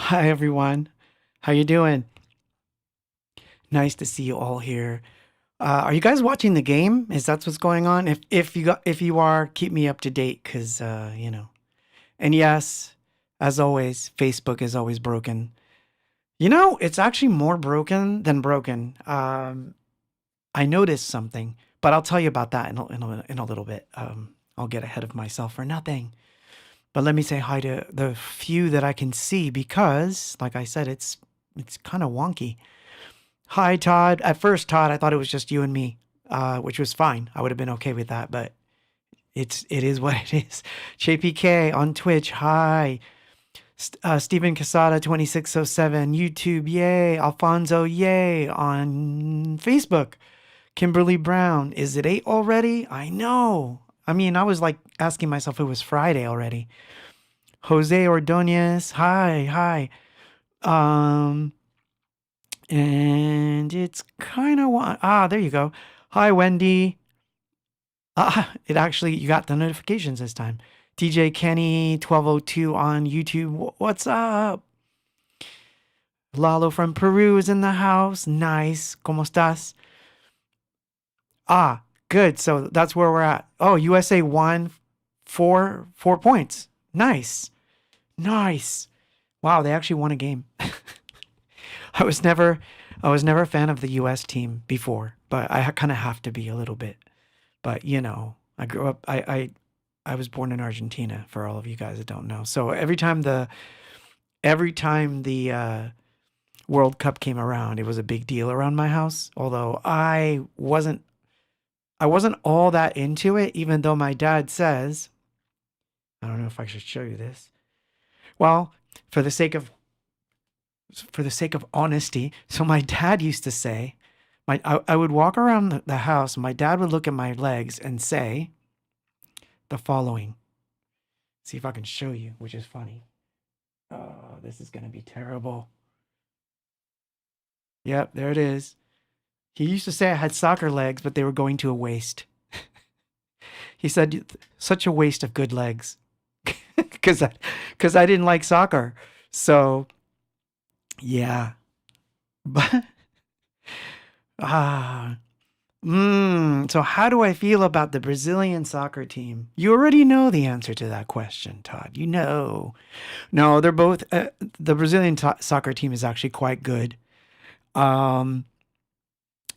Hi everyone. How you doing? Nice to see you all here. Are you guys watching the game? Is that what's going on? If you are, keep me up to date cuz And yes, as always, Facebook is always broken. It's actually more broken than broken. I noticed something, but I'll tell you about that in a little bit. I'll get ahead of myself for nothing. But let me say hi to the few that I can see because like I said it's kind of wonky. Hi, Todd. At first, Todd, I thought it was just you and me, which was fine. I would have been okay with that, but it is what it is. JPK on Twitch. Hi. Stephen Casada 2607 YouTube. Yay. Alfonso. Yay on Facebook. Kimberly Brown. Is it 8 already? I know. I mean, I was like asking myself if it was Friday already. Jose Ordonez. Hi. Hi. Um, And it's kind of there you go. Hi, Wendy. It actually, you got the notifications this time. DJ Kenny 1202 on YouTube. What's up? Lalo from Peru is in the house. Nice. ¿Cómo estás? Good. So that's where we're at. Oh, USA won 4 points. Nice. Nice. Wow, they actually won a game. I was never I was never a fan of the US team before, but I kind of have to be a little bit. But I grew up I was born in Argentina for all of you guys that don't know. So every time the World Cup came around, it was a big deal around my house, although I wasn't all that into it even though my dad says, I don't know if I should show you this. Well, for the sake of honesty, so my dad used to say, I would walk around the house and my dad would look at my legs and say the following. See if I can show you, which is funny. Oh, this is going to be terrible. Yep, there it is. He used to say I had soccer legs, but they were going to a waste. He said, such a waste of good legs. Because I didn't like soccer. So, yeah. But, ah, so how do I feel about the Brazilian soccer team? You already know the answer to that question, Todd. You know. No, they're both. The Brazilian soccer team is actually quite good. Um,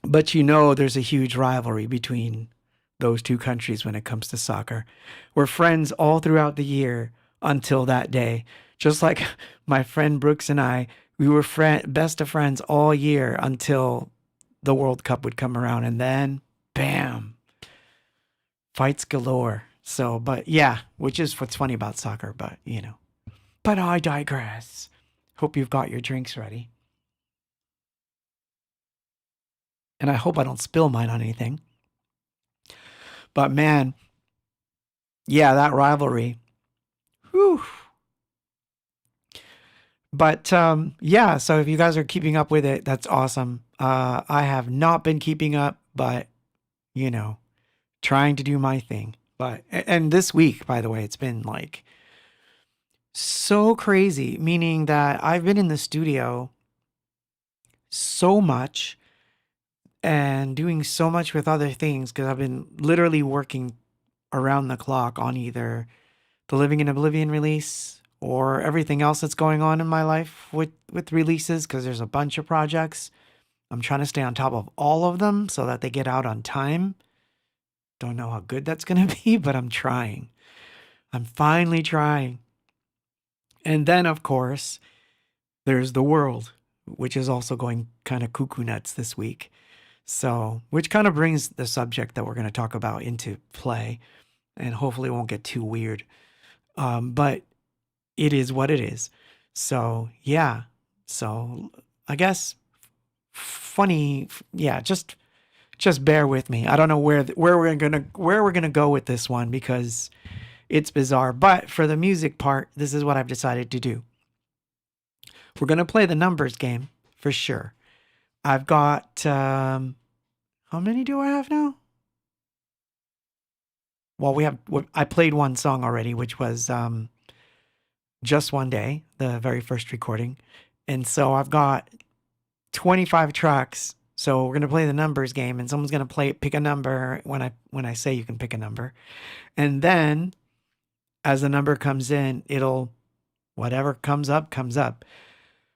but there's a huge rivalry between those two countries when it comes to soccer. We're friends all throughout the year until that day. Just like my friend Brooks and I, we were best of friends all year until the World Cup would come around, and then bam, fights galore. So, but yeah, which is what's funny about soccer, but But I digress. Hope you've got your drinks ready. And I hope I don't spill mine on anything. But man, yeah, that rivalry. Whew. But yeah, so if you guys are keeping up with it, that's awesome. I have not been keeping up, but you know, trying to do my thing. But and this week, by the way, it's been like so crazy, meaning that I've been in the studio so much and doing so much with other things because I've been literally working around the clock on either the Living in Oblivion release or everything else that's going on in my life with releases because there's a bunch of projects. I'm trying to stay on top of all of them so that they get out on time. Don't know how good that's going to be, but I'm trying. I'm finally trying. And then, of course, there's the world, which is also going kind of cuckoo nuts this week. So, which kind of brings the subject that we're going to talk about into play, and hopefully it won't get too weird. But it is what it is. So, yeah. So, I guess funny, yeah, just bear with me. I don't know where we're going to go with this one because it's bizarre, but for the music part, this is what I've decided to do. We're going to play the numbers game for sure. I've got how many do I have now? Well, I played one song already, which was just one day, the very first recording. And so I've got 25 tracks. So we're going to play the numbers game, and someone's going to pick a number when I say you can pick a number. And then as the number comes in, whatever comes up comes up.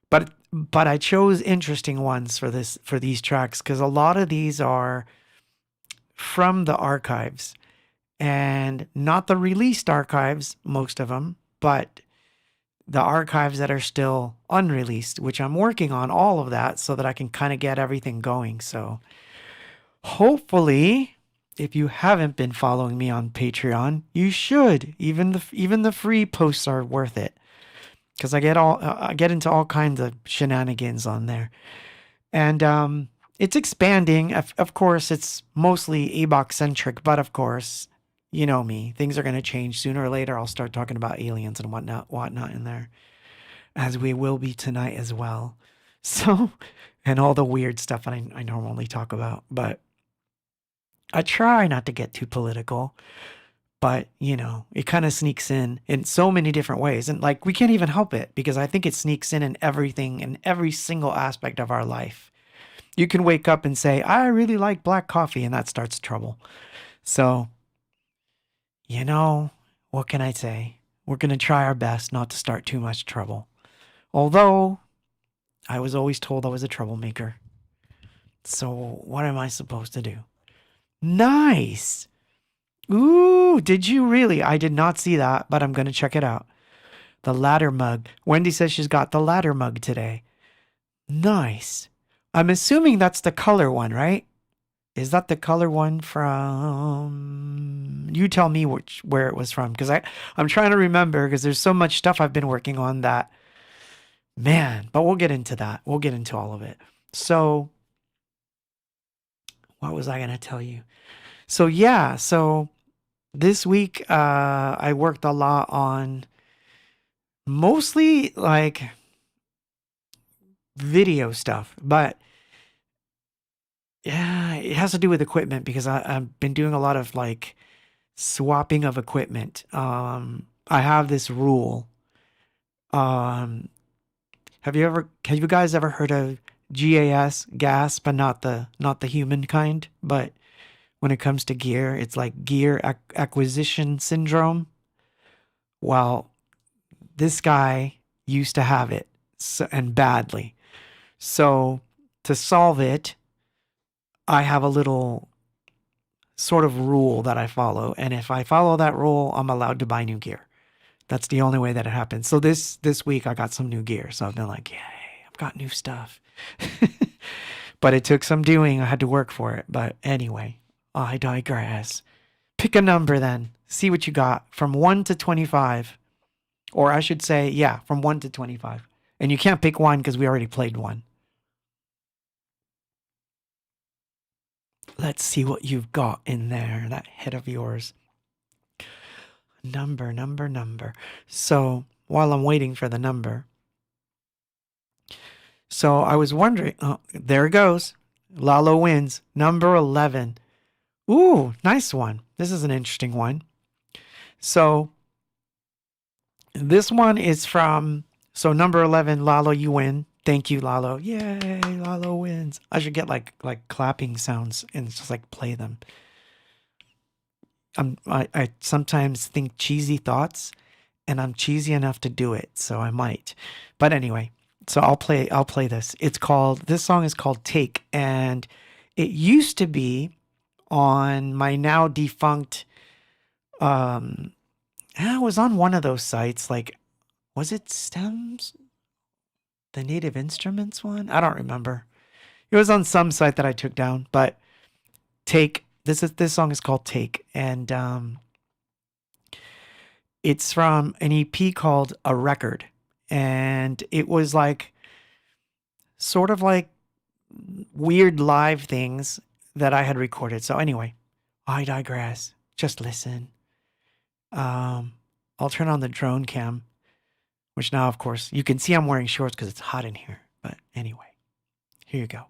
But I chose interesting ones for these tracks because a lot of these are from the archives, and not the released archives, most of them, but the archives that are still unreleased, which I'm working on all of that so that I can kind of get everything going. So hopefully, if you haven't been following me on Patreon, you should. Even the free posts are worth it because I get into all kinds of shenanigans on there. And it's expanding. Of course, it's mostly Abox centric, but of course, you know me, things are going to change sooner or later. I'll start talking about aliens and whatnot in there, as we will be tonight as well. So, and all the weird stuff that I normally talk about, but I try not to get too political. But, it kind of sneaks in so many different ways. And like, we can't even help it because I think it sneaks in everything, in every single aspect of our life. You can wake up and say, I really like black coffee, and that starts trouble. So, what can I say? We're going to try our best not to start too much trouble. Although, I was always told I was a troublemaker. So, what am I supposed to do? Nice! Ooh, did you really? I did not see that, but I'm going to check it out. The ladder mug. Wendy says she's got the ladder mug today. Nice. I'm assuming that's the color one, right? Is that the color one from... You tell me where it was from, because I'm trying to remember, because there's so much stuff I've been working on that... Man, but we'll get into that. We'll get into all of it. So, what was I going to tell you? So, yeah, this week, I worked a lot on mostly like video stuff, but yeah, it has to do with equipment because I've been doing a lot of like swapping of equipment. I have this rule. Um, have you guys ever heard of gas, but not the human kind, but when it comes to gear, it's like acquisition syndrome. Well, this guy used to have it, and badly. So to solve it, I have a little sort of rule that I follow, and if I follow that rule, I'm allowed to buy new gear. That's the only way that it happens. So this week I got some new gear, so I've been like, yay, I've got new stuff. But it took some doing. I had to work for it. But anyway, I digress. Pick a number then. See what you got from 1 to 25. Or I should say, yeah, from 1 to 25. And you can't pick one because we already played one. Let's see what you've got in there, that head of yours. Number. So while I'm waiting for the number. So I was wondering, oh, there it goes. Lalo wins. Number 11. Ooh, nice one. This is an interesting one. So this one is from, so number 11, Lalo, you win. Thank you, Lalo. Yay, Lalo wins. I should get like clapping sounds and just like play them. I sometimes think cheesy thoughts, and I'm cheesy enough to do it, so I might. But anyway, so I'll play this. This song is called Take, and it used to be on my now defunct it was on one of those sites, like, was it Stems? The Native Instruments one? I don't remember. It was on some site that I took down, but Take, this song is called Take, and it's from an EP called A Record, and it was like sort of like weird live things that I had recorded. So anyway, I digress. Just listen. I'll turn on the drone cam, which now, of course, you can see I'm wearing shorts because it's hot in here. But anyway, here you go.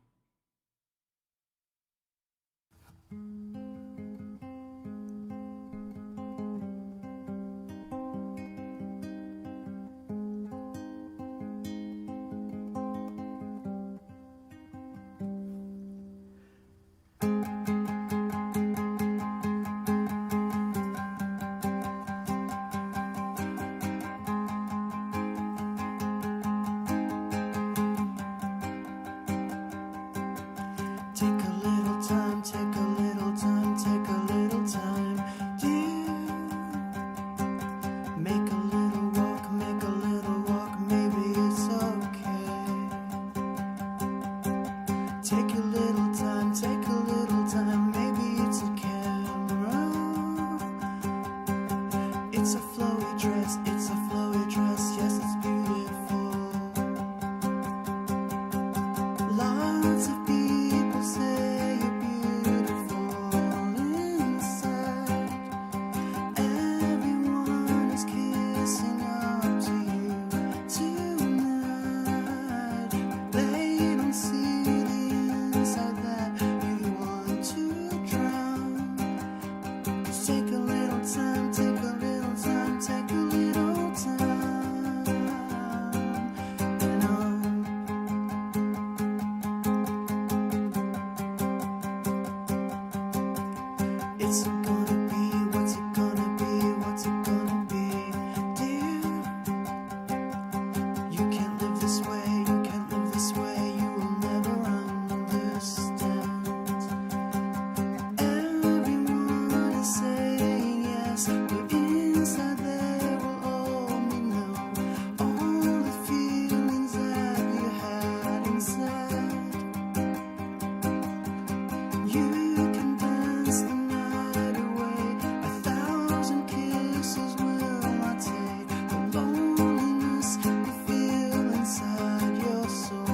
You can dance the night away. 1,000 kisses will not take the loneliness you feel inside your soul.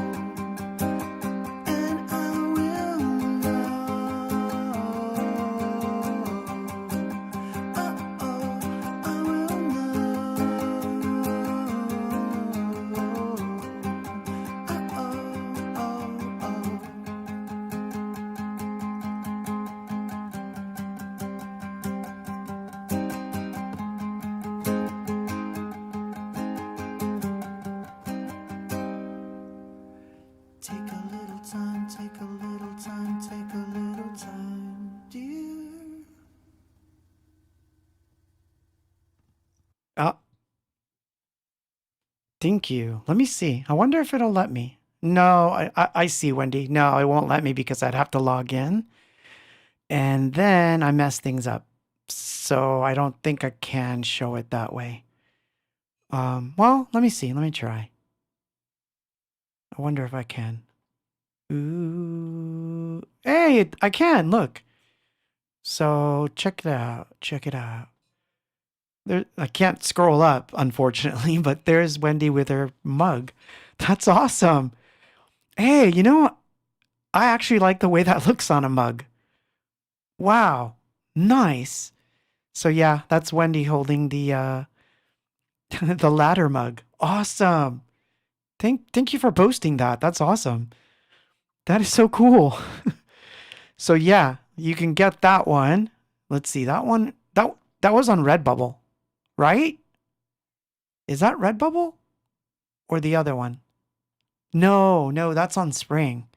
And I will know. Oh, I will take a little time, take a little time, take a little time, dear. Thank you. Let me see. I wonder if it'll let me. No, I see, Wendy. No, it won't let me because I'd have to log in. And then I mess things up. So I don't think I can show it that way. Well, let me see. Let me try. I wonder if I can. Ooh. Hey, I can. Look. So check it out. Check it out. There, I can't scroll up, unfortunately, but there's Wendy with her mug. That's awesome. Hey, you know, I actually like the way that looks on a mug. Wow. Nice. So yeah, that's Wendy holding the the ladder mug. Awesome. Thank you for posting that. That's awesome. That is so cool. So yeah, you can get that one. Let's see. That one that was on Redbubble, right? Is that Redbubble or the other one? No, that's on Spring.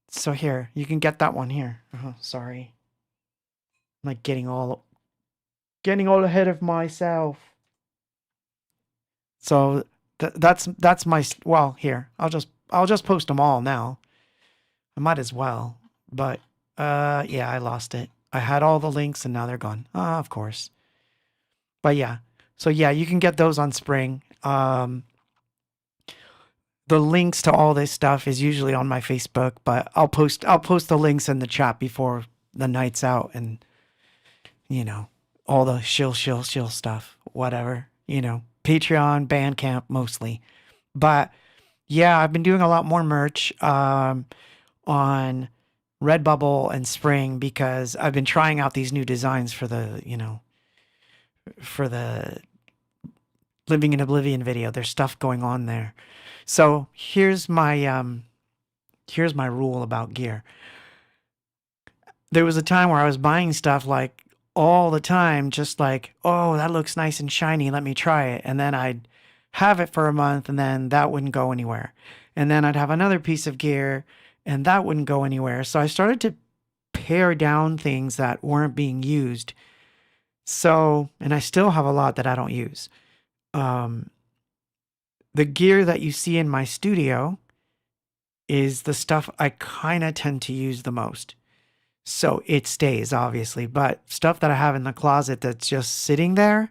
So here, you can get that one here. Sorry. I'm like getting all ahead of myself. So that's my, well, here. I'll just post them all now. I might as well. But yeah, I lost it. I had all the links and now they're gone. Of course. But yeah. So yeah, you can get those on Spring. The links to all this stuff is usually on my Facebook, but I'll post the links in the chat before the night's out, and you know, all the shill stuff, whatever, you know, Patreon, Bandcamp mostly. But yeah, I've been doing a lot more merch on Redbubble and Spring because I've been trying out these new designs for the, you know, for the Living in Oblivion video. There's stuff going on there. So here's my rule about gear. There was a time where I was buying stuff like all the time, just like, oh, that looks nice and shiny, let me try it. And then I'd have it for a month and then that wouldn't go anywhere. And then I'd have another piece of gear and that wouldn't go anywhere. So I started to pare down things that weren't being used. So, and I still have a lot that I don't use. The gear that you see in my studio is the stuff I kind of tend to use the most. So it stays, obviously, but stuff that I have in the closet that's just sitting there,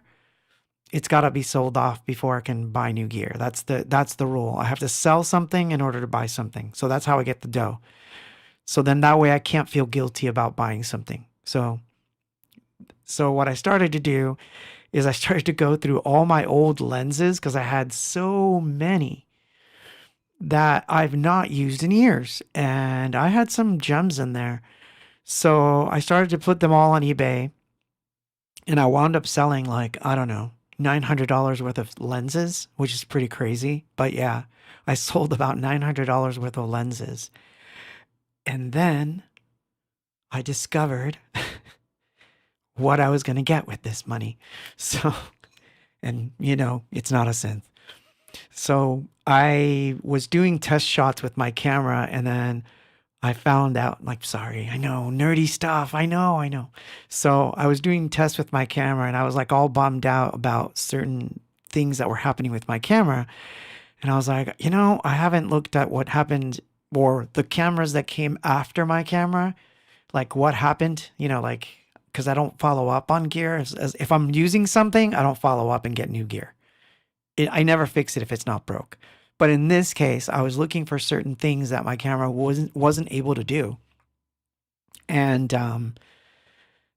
it's got to be sold off before I can buy new gear. That's the rule. I have to sell something in order to buy something. So that's how I get the dough. So then that way I can't feel guilty about buying something. So what I started to do is I started to go through all my old lenses because I had so many that I've not used in years. And I had some gems in there. So I started to put them all on eBay. And I wound up selling like, I don't know, $900 worth of lenses, which is pretty crazy. But yeah, I sold about $900 worth of lenses. And then I discovered what I was going to get with this money. So, and you know, it's not a synth. So I was doing test shots with my camera and then I found out, like, sorry, I know, nerdy stuff. I know. So I was doing tests with my camera and I was like all bummed out about certain things that were happening with my camera. And I was like, you know, I haven't looked at what happened or the cameras that came after my camera, like what happened, you know, like, because I don't follow up on gear. As if I'm using something, I don't follow up and get new gear. I never fix it if it's not broke. But in this case, I was looking for certain things that my camera wasn't able to do. And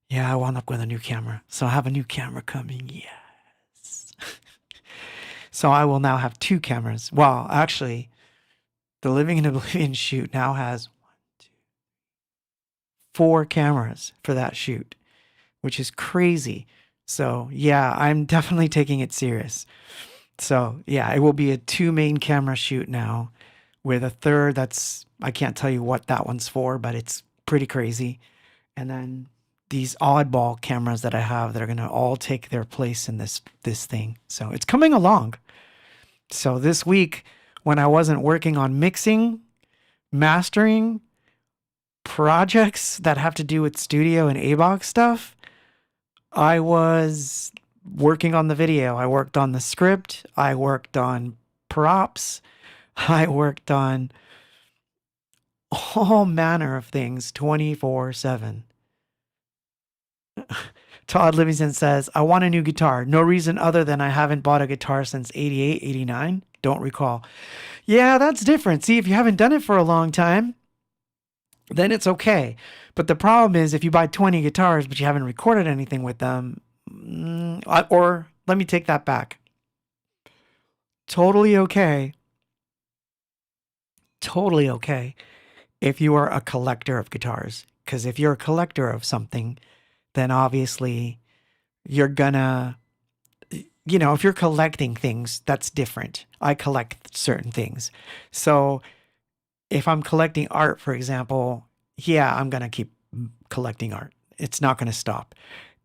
yeah, I wound up with a new camera. So I have a new camera coming. Yes. So I will now have two cameras. Well, actually, the Living in Oblivion shoot now has four cameras for that shoot, which is crazy. So yeah, I'm definitely taking it serious. So yeah, it will be a two main camera shoot now with a third that's, I can't tell you what that one's for, but it's pretty crazy. And then these oddball cameras that I have that are going to all take their place in this thing. So it's coming along. So this week when I wasn't working on mixing, mastering, projects that have to do with studio and Abox stuff, I was working on the video. I worked on the script. I worked on props. I worked on all manner of things 24/7. Todd Livingston says, I want a new guitar. No reason other than I haven't bought a guitar since 88, 89. Don't recall. Yeah, that's different. See, if you haven't done it for a long time, then it's okay. But the problem is if you buy 20 guitars, but you haven't recorded anything with them, or let me take that back. Totally okay. Totally okay if you are a collector of guitars. Because if you're a collector of something, then obviously you're gonna, if you're collecting things, that's different. I collect certain things. So if I'm collecting art, for example, yeah, I'm gonna keep collecting art. It's not gonna stop.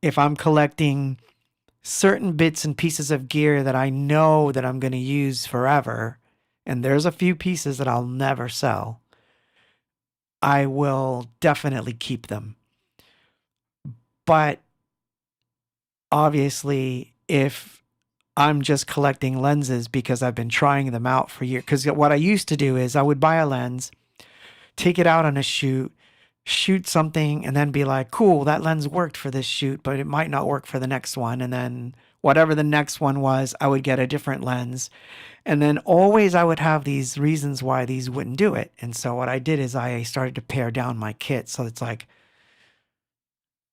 If I'm collecting certain bits and pieces of gear that I know that I'm gonna use forever, and there's a few pieces that I'll never sell, I will definitely keep them. But obviously, if I'm just collecting lenses because I've been trying them out for years, because what I used to do is I would buy a lens, take it out on a shoot something, and then be like, cool, that lens worked for this shoot, but it might not work for the next one. And then whatever the next one was, I would get a different lens. And then always I would have these reasons why these wouldn't do it. And so what I did is I started to pare down my kit. So it's like,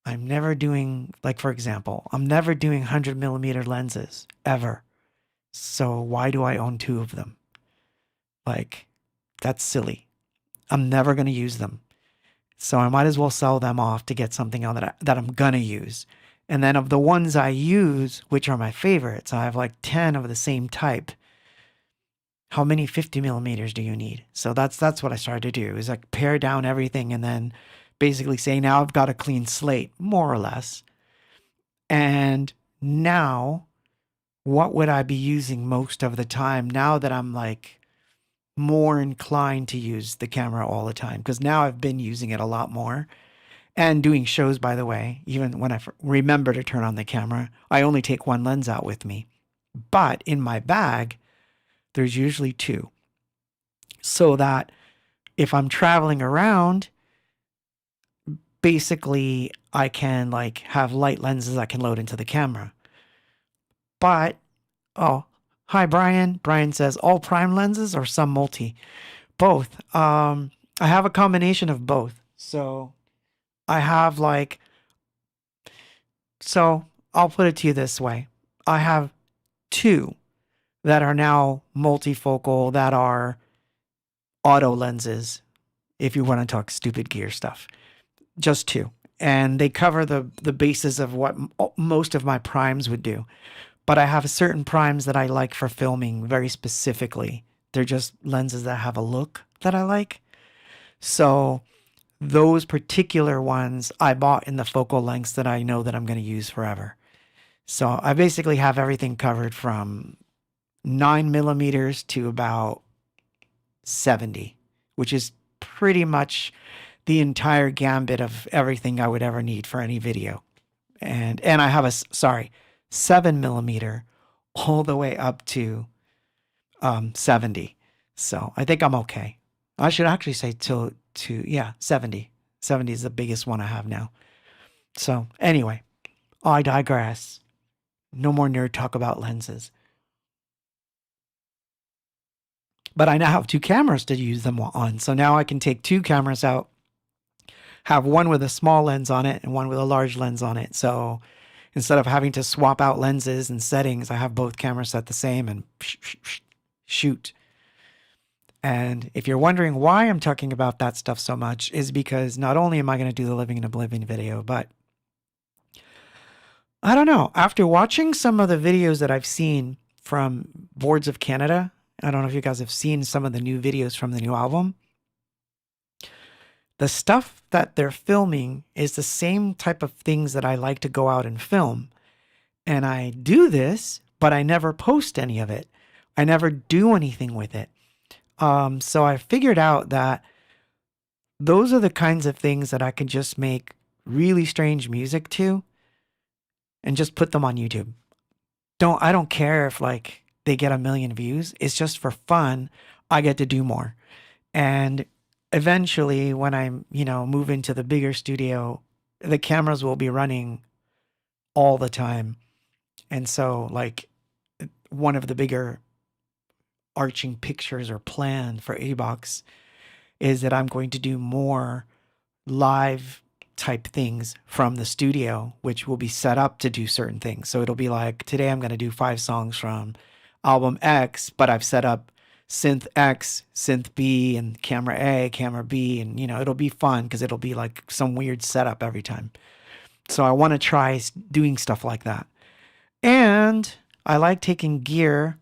I'm never doing, like, for example, I'm never doing 100mm lenses ever. So why do I own two of them? Like, that's silly. I'm never going to use them. So I might as well sell them off to get something else that I'm going to use. And then of the ones I use, which are my favorites, I have like 10 of the same type. How many 50mm do you need? So that's what I started to do, is like pare down everything and then basically say, now I've got a clean slate, more or less. And now, what would I be using most of the time now that I'm like more inclined to use the camera all the time? Because now I've been using it a lot more. And doing shows, by the way, even when I remember to turn on the camera, I only take one lens out with me. But in my bag, there's usually two. So that if I'm traveling around, basically I can like have light lenses I can load into the camera. But, oh, hi Brian. Brian says, all prime lenses or some multi? Both. I have a combination of both. So I have like, so I'll put it to you this way. I have two that are now multifocal that are auto lenses, if you want to talk stupid gear stuff. Just two. And they cover the basis of what most of my primes would do. But I have certain primes that I like for filming very specifically. They're just lenses that have a look that I like. So those particular ones I bought in the focal lengths that I know that I'm going to use forever. So I basically have everything covered from 9mm to about 70, which is pretty much the entire gambit of everything I would ever need for any video. And I have a 7mm all the way up to 70. So I think I'm okay. I should actually say to 70. 70 is the biggest one I have now. So anyway, I digress. No more nerd talk about lenses. But I now have two cameras to use them on. So now I can take two cameras out, have one with a small lens on it and one with a large lens on it. So instead of having to swap out lenses and settings, I have both cameras set the same and shoot. And if you're wondering why I'm talking about that stuff so much, is because not only am I going to do the Living in Oblivion video, but I don't know. After watching some of the videos that I've seen from Boards of Canada, I don't know if you guys have seen some of the new videos from the new album. The stuff that they're filming is the same type of things that I like to go out and film. And I do this, but I never post any of it. I never do anything with it. So I figured out that those are the kinds of things that I can just make really strange music to and just put them on YouTube. I don't care if like they get 1 million views. It's just for fun. I get to do more. And eventually when I, move into the bigger studio, the cameras will be running all the time. And so like one of the bigger arching pictures or plan for Abox is that I'm going to do more live type things from the studio, which will be set up to do certain things. So it'll be like, today I'm going to do 5 songs from album X, but I've set up synth X, synth B, and camera A, camera B, and it'll be fun because it'll be like some weird setup every time. So I want to try doing stuff like that. And I like taking gear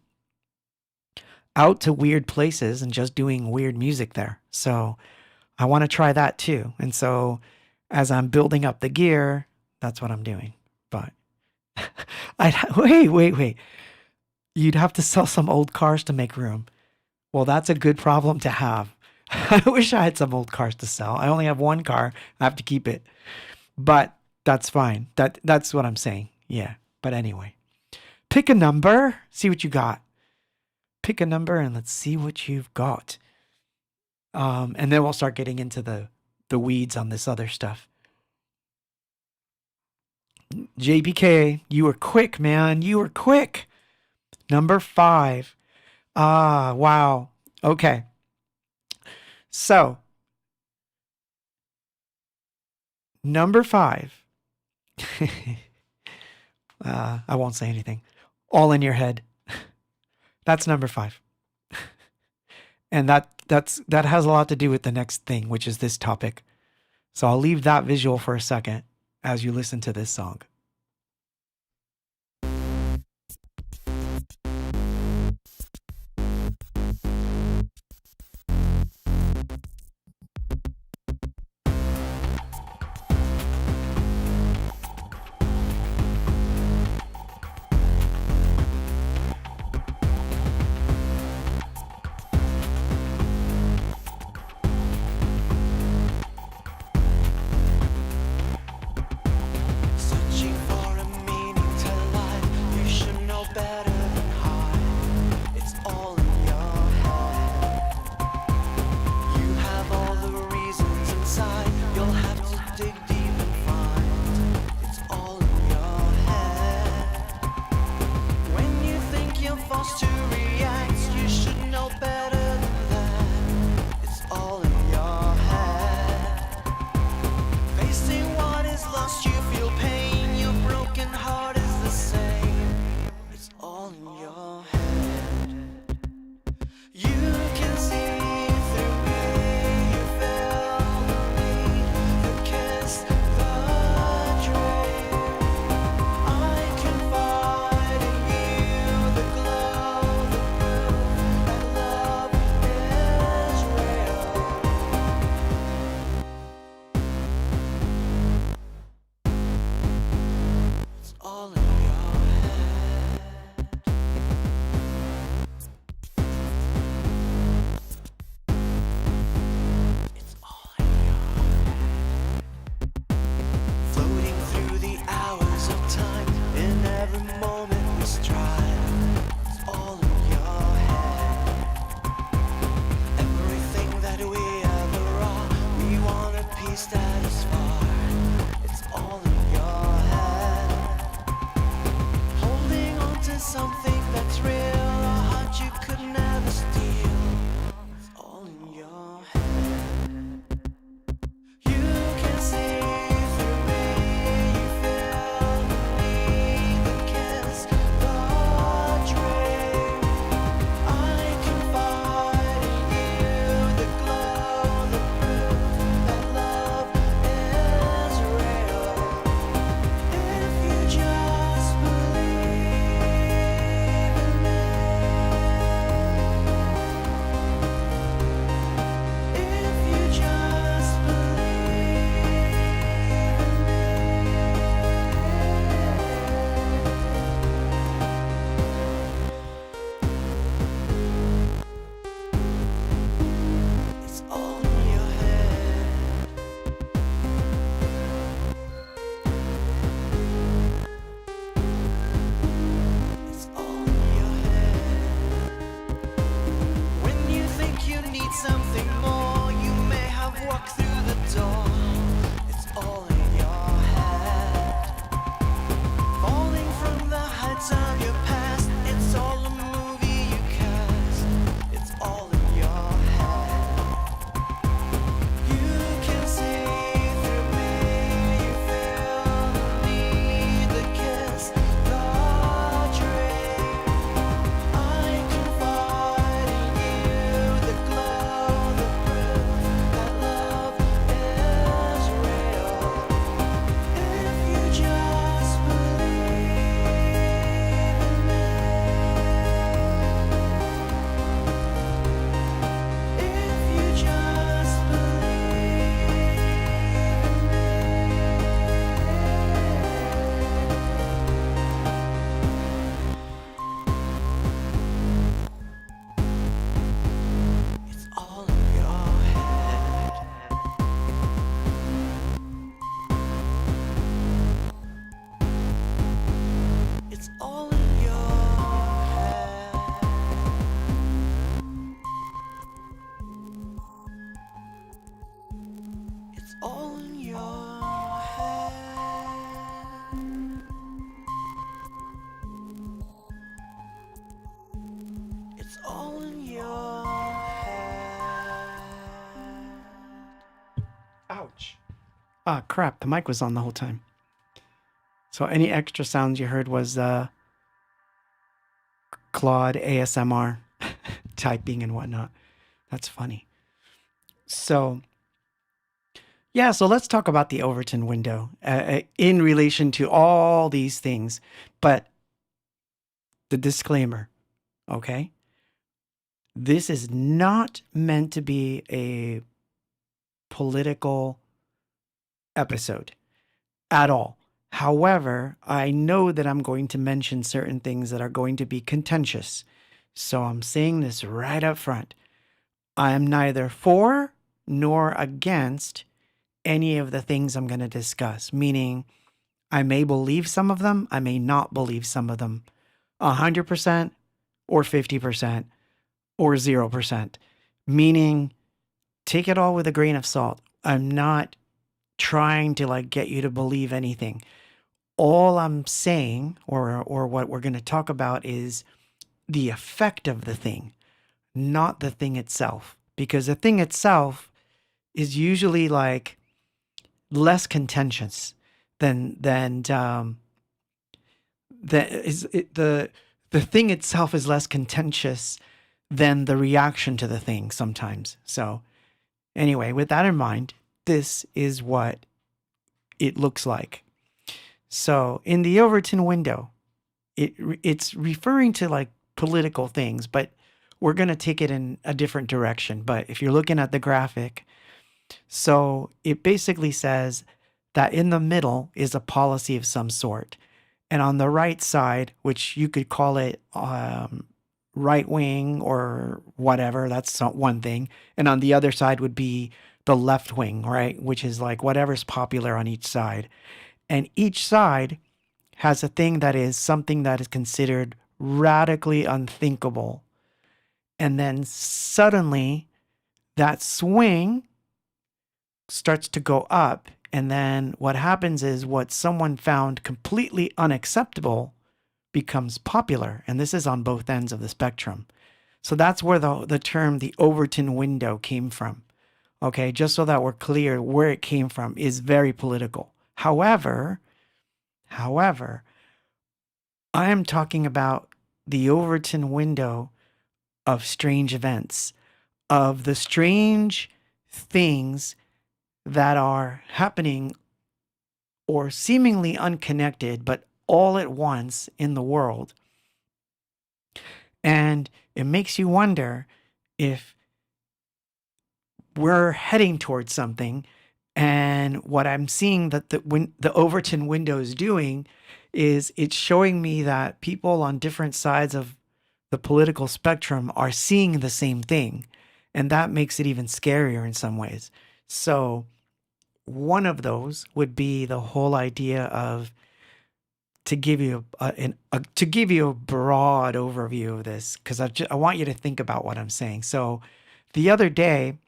out to weird places and just doing weird music there. So I want to try that too. And so as I'm building up the gear, that's what I'm doing. But wait. You'd have to sell some old cars to make room. Well, that's a good problem to have. I wish I had some old cars to sell. I only have 1 car. I have to keep it. But that's fine. That's what I'm saying. Yeah. But anyway, pick a number, see what you got. Pick a number and let's see what you've got. And then we'll start getting into the weeds on this other stuff. JBK, you were quick, man. You were quick. Number 5. Wow. Okay. So, number 5. I won't say anything. All in your head. That's number 5. And that has a lot to do with the next thing, which is this topic. So I'll leave that visual for a second as you listen to this song. Ah, crap. The mic was on the whole time. So any extra sounds you heard was Claude ASMR typing and whatnot. That's funny. So, yeah, so let's talk about the Overton window in relation to all these things. But the disclaimer, okay? This is not meant to be a political episode at all. However, I know that I'm going to mention certain things that are going to be contentious. So I'm saying this right up front. I am neither for nor against any of the things I'm going to discuss, meaning I may believe some of them, I may not believe some of them 100% or 50% or 0%, meaning take it all with a grain of salt. I'm not trying to like get you to believe anything. All I'm saying or what we're going to talk about is the effect of the thing, not the thing itself, because the thing itself is usually like less contentious than that is it, the thing itself is less contentious than the reaction to the thing sometimes. So anyway, with that in mind, this is what it looks like. So in the Overton window, it's referring to like political things, but we're going to take it in a different direction. But if you're looking at the graphic, so it basically says that in the middle is a policy of some sort. And on the right side, which you could call it right wing or whatever, that's one thing. And on the other side would be the left wing, right? Which is like whatever's popular on each side. And each side has a thing that is something that is considered radically unthinkable. And then suddenly that swing starts to go up. And then what happens is what someone found completely unacceptable becomes popular. And this is on both ends of the spectrum. So that's where the term the Overton window came from. Okay, just so that we're clear where it came from is very political. However, I am talking about the Overton window of strange events, of the strange things that are happening or seemingly unconnected, but all at once in the world. And it makes you wonder if we're heading towards something. And what I'm seeing that the Overton window is doing is it's showing me that people on different sides of the political spectrum are seeing the same thing. And that makes it even scarier in some ways. So one of those would be the whole idea of to give you to give you a broad overview of this, because I want you to think about what I'm saying. So the other day,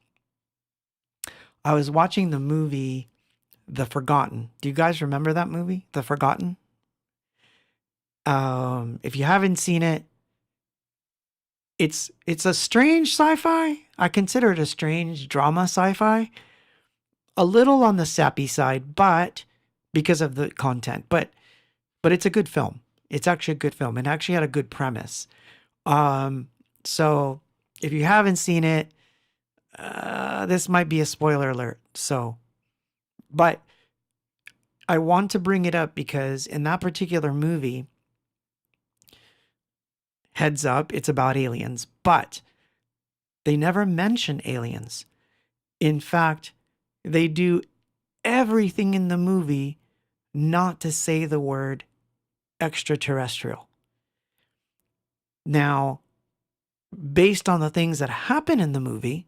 I was watching the movie The Forgotten. Do you guys remember that movie, The Forgotten? If you haven't seen it, it's a strange sci-fi. I consider it a strange drama sci-fi. A little on the sappy side, but because of the content, but it's a good film. It's actually a good film. It actually had a good premise. So if you haven't seen it, this might be a spoiler alert. So, but I want to bring it up because in that particular movie, heads up, it's about aliens, but they never mention aliens. In fact, they do everything in the movie not to say the word extraterrestrial. Now, based on the things that happen in the movie,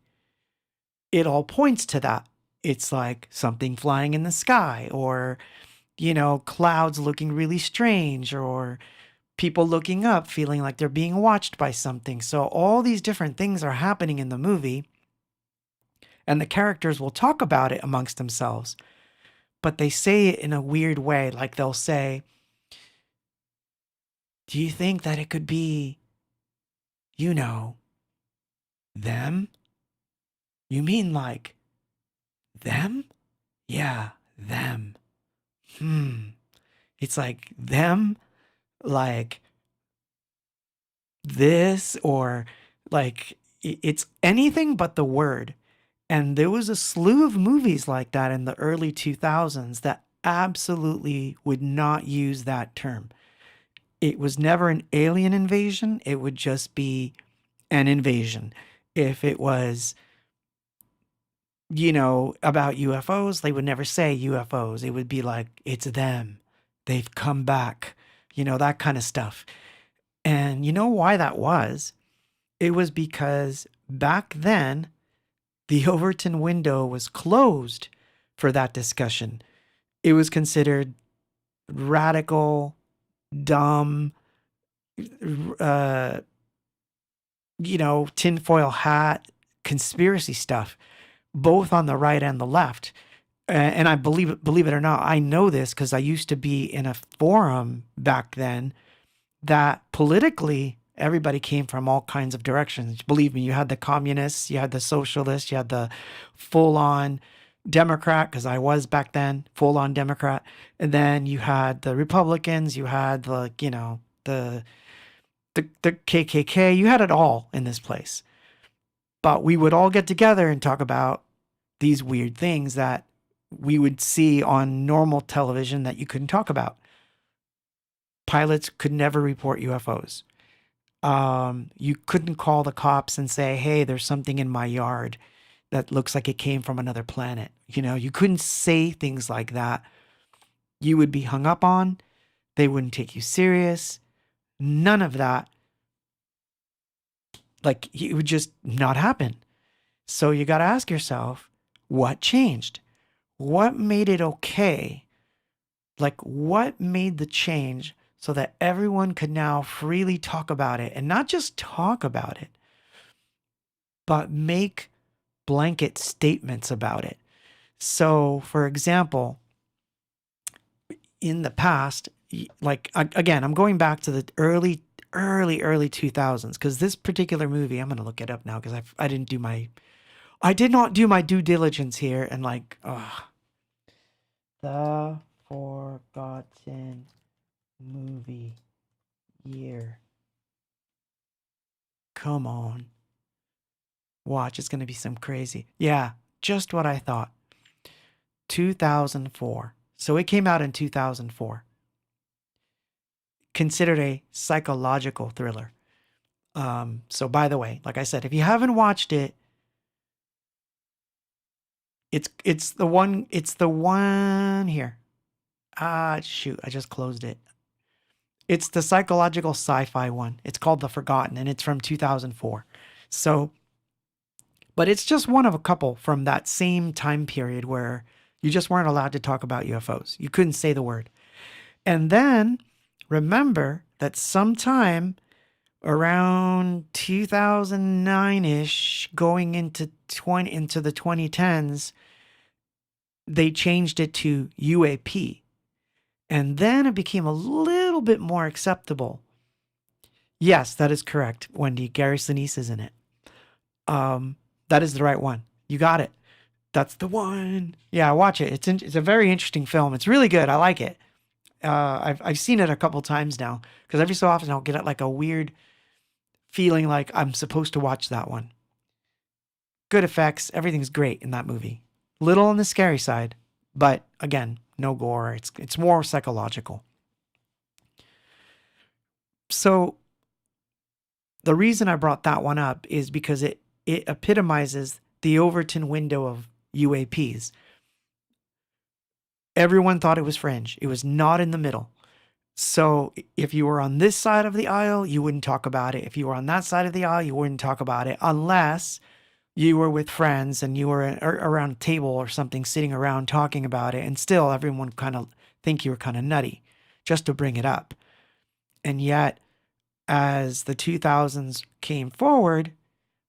it all points to that. It's like something flying in the sky, or, clouds looking really strange, or people looking up feeling like they're being watched by something. So all these different things are happening in the movie, and the characters will talk about it amongst themselves, but they say it in a weird way. Like they'll say, do you think that it could be, them? You mean like them? Yeah, them. It's like them, like this, or like it's anything but the word. And there was a slew of movies like that in the early 2000s that absolutely would not use that term. It was never an alien invasion, it would just be an invasion. If it was, about UFOs, they would never say UFOs. It would be like, it's them. They've come back, that kind of stuff. And you know why that was? It was because back then, the Overton window was closed for that discussion. It was considered radical, dumb, uh, tinfoil hat, conspiracy stuff, both on the right and the left. And I believe it or not, I know this because I used to be in a forum back then that politically everybody came from all kinds of directions. Believe me, you had the communists, you had the socialists, you had the full on Democrat, because I was back then full on Democrat. And then you had the Republicans, you had the KKK, you had it all in this place. But we would all get together and talk about these weird things that we would see on normal television that you couldn't talk about. Pilots could never report UFOs. You couldn't call the cops and say, hey, there's something in my yard that looks like it came from another planet. You couldn't say things like that. You would be hung up on. They wouldn't take you serious. None of that. Like, it would just not happen. So you got to ask yourself, what changed? What made it okay? Like, what made the change so that everyone could now freely talk about it, and not just talk about it, but make blanket statements about it? So, for example, in the past, like, again, I'm going back to the early 2000s, because this particular movie, I'm going to look it up now because I did not do my due diligence here, and like, the Forgotten Movie Year. Come on. Watch, it's going to be some crazy. Yeah, just what I thought. 2004. So it came out in 2004. Considered a psychological thriller. So by the way, like I said, if you haven't watched it, it's the one here. Shoot, I just closed it. It's the psychological sci-fi one. It's called The Forgotten, and it's from 2004. So, but it's just one of a couple from that same time period where you just weren't allowed to talk about UFOs. You couldn't say the word. And then remember that sometime around 2009-ish, going into the 2010s, they changed it to UAP. And then it became a little bit more acceptable. Yes, that is correct, Wendy. Gary Sinise is in it. That is the right one. You got it. That's the one. Yeah, watch it. It's a very interesting film. It's really good. I like it. I've seen it a couple times now, because every so often I'll get like a weird feeling like I'm supposed to watch that one. Good effects. Everything's great in that movie. Little on the scary side, but again, no gore. It's more psychological. So the reason I brought that one up is because it epitomizes the Overton window of UAPs. Everyone thought it was fringe. It was not in the middle. So if you were on this side of the aisle, you wouldn't talk about it. If you were on that side of the aisle, you wouldn't talk about it unless you were with friends and you were around a table or something, sitting around talking about it. And still everyone kind of think you were kind of nutty just to bring it up. And yet, as the 2000s came forward,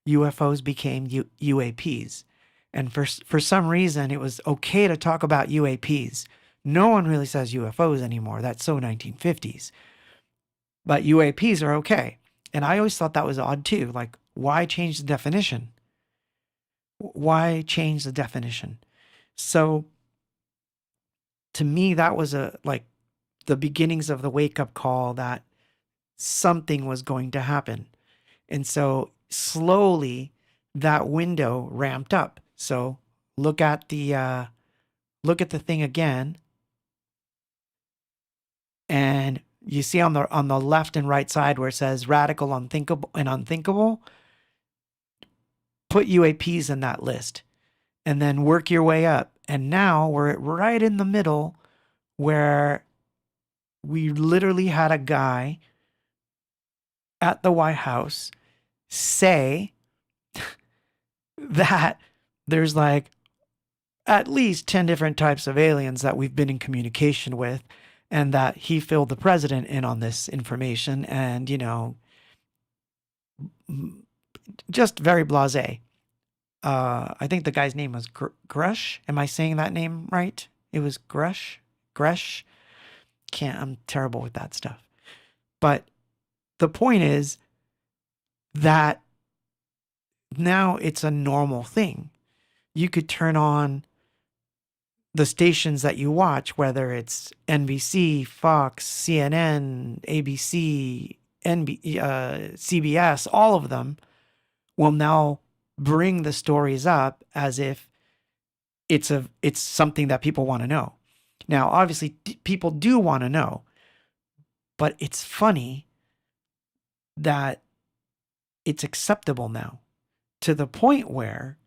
UFOs became UAPs. And for some reason, it was okay to talk about UAPs. No one really says UFOs anymore. That's so 1950s. But UAPs are okay. And I always thought that was odd too. Like, why change the definition? Why change the definition? So to me, that was like the beginnings of the wake up call that something was going to happen. And so slowly that window ramped up. So look at the thing again, and you see on the left and right side where it says radical, unthinkable, and unthinkable. Put UAPs in that list, and then work your way up. And now we're right in the middle, where we literally had a guy at the White House say that there's like at least 10 different types of aliens that we've been in communication with, and that he filled the president in on this information, and, just very blasé. I think the guy's name was Grush. Am I saying that name right? It was Grush? Gresh? I'm terrible with that stuff. But the point is that now it's a normal thing. You could turn on the stations that you watch, whether it's NBC, Fox, CNN, ABC, CBS, all of them will now bring the stories up as if it's something that people want to know. Now, obviously, people do want to know, but it's funny that it's acceptable now, to the point where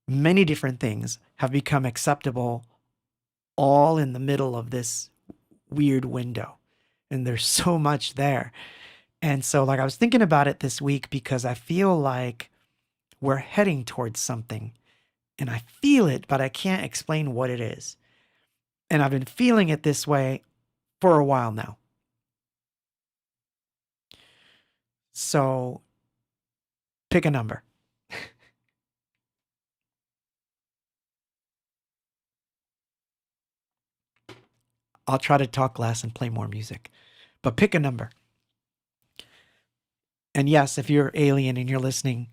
many different things have become acceptable, all in the middle of this weird window. And there's so much there. And so, like, I was thinking about it this week because I feel like we're heading towards something. And I feel it, but I can't explain what it is. And I've been feeling it this way for a while now. So, pick a number. I'll try to talk less and play more music. But pick a number. And yes, if you're alien and you're listening,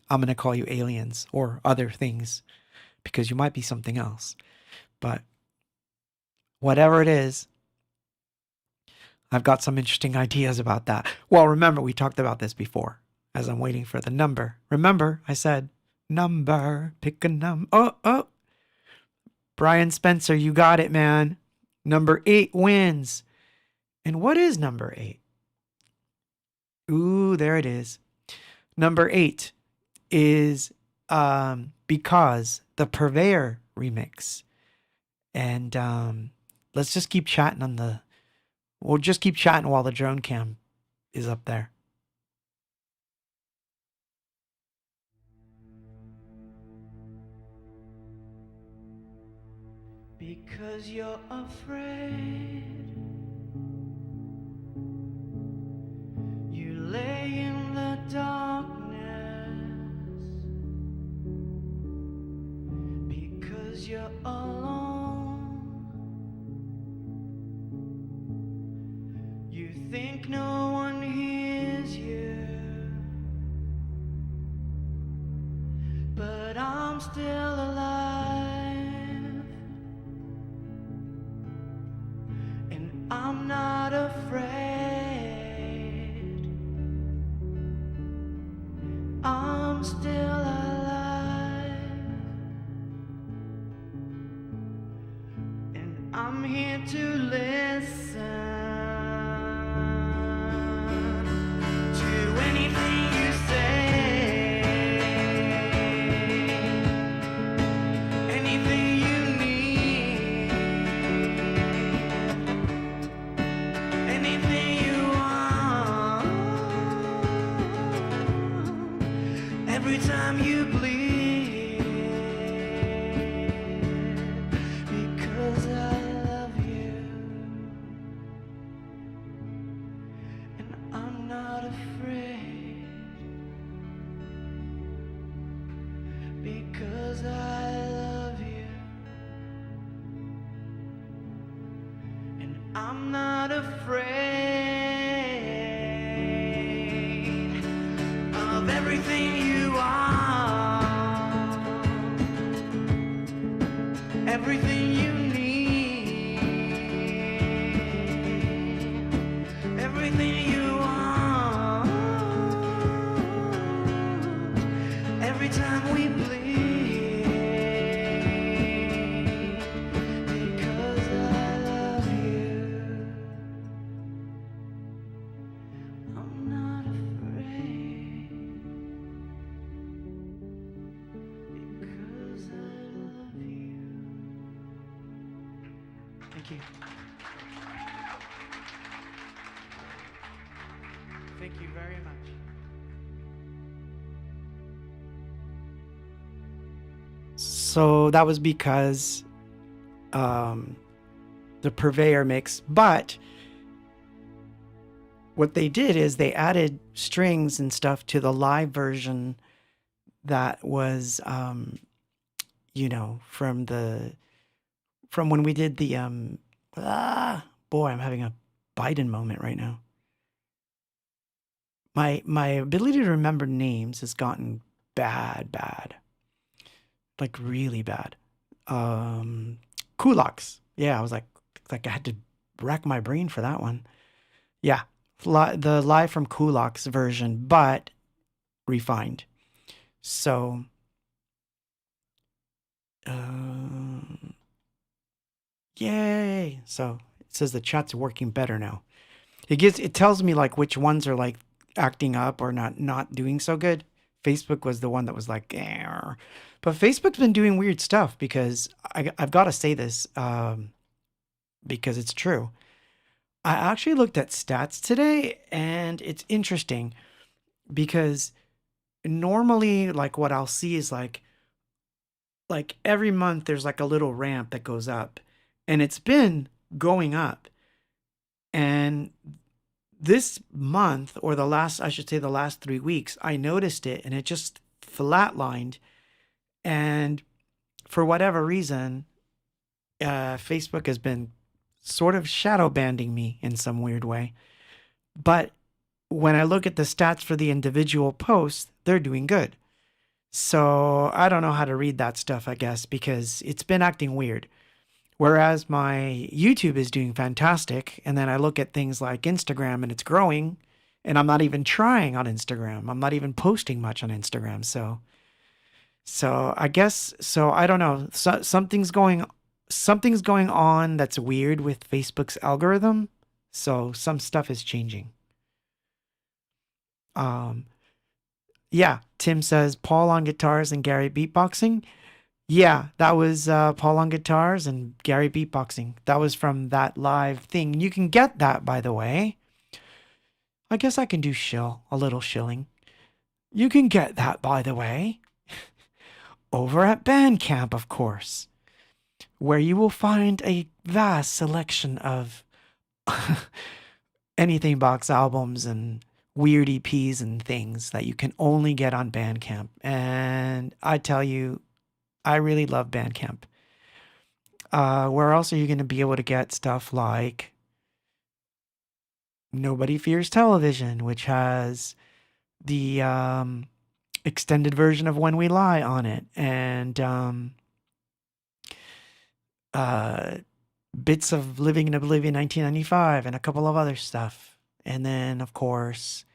I'm going to call you aliens or other things, because you might be something else. But whatever it is, I've got some interesting ideas about that. Well, remember, we talked about this before as I'm waiting for the number. Remember, I said, number, pick a number. Oh. Brian Spencer, you got it, man. Number 8 wins. And what is number 8? Ooh, there it is. Number 8 is Because, the Purveyor remix. And let's just keep chatting we'll just keep chatting while the drone cam is up there. Because you're afraid, you lay in the darkness. Because you're alone, you think no one hears you. But I'm still alive. I'm not afraid. I'm still alive. And I'm here to listen to anything you say, anything you need. Anything you want. Every time you bleed, because I love you, and I'm not afraid, because I love you, and I'm not afraid of everything you are, everything you need, everything you want. Every time we bleed, because I love you, I'm not afraid, because I love you. Thank you. Thank you very much. So that was because the purveyor mix, but what they did is they added strings and stuff to the live version that was from when we did the boy, I'm having a Biden moment right now. My ability to remember names has gotten bad. Like really bad. Kulaks. Yeah, I was like I had to rack my brain for that one. Yeah, the live from Kulak's version, but refined. So, yay! So it says the chat's working better now. It tells me like which ones are like acting up or not doing so good. Facebook was the one that was like, "Arr." But Facebook's been doing weird stuff because I've got to say this because it's true. I actually looked at stats today, and it's interesting because normally, like what I'll see is like every month there's like a little ramp that goes up, and it's been going up, and this month, or the last 3 weeks, I noticed it and it just flatlined. And for whatever reason, Facebook has been sort of shadow banding me in some weird way. But when I look at the stats for the individual posts, they're doing good. So I don't know how to read that stuff, I guess, because it's been acting weird. Whereas my YouTube is doing fantastic. And then I look at things like Instagram and it's growing. And I'm not even trying on Instagram. I'm not even posting much on Instagram. So I guess, I don't know. Something's going on that's weird with Facebook's algorithm. So some stuff is changing. Yeah, Tim says Paul on guitars and Gary beatboxing. Yeah, that was Paul on guitars and Gary beatboxing. That was from that live thing. You can get that, by the way. I guess I can do a little shilling. You can get that, by the way, over at Bandcamp, of course, where you will find a vast selection of anything box albums and weird EPs and things that you can only get on Bandcamp. And I tell you, I really love Bandcamp. Where else are you going to be able to get stuff like Nobody Fears Television, which has the extended version of When We Lie on it, and bits of Living in Oblivion 1995 and a couple of other stuff. And then, of course,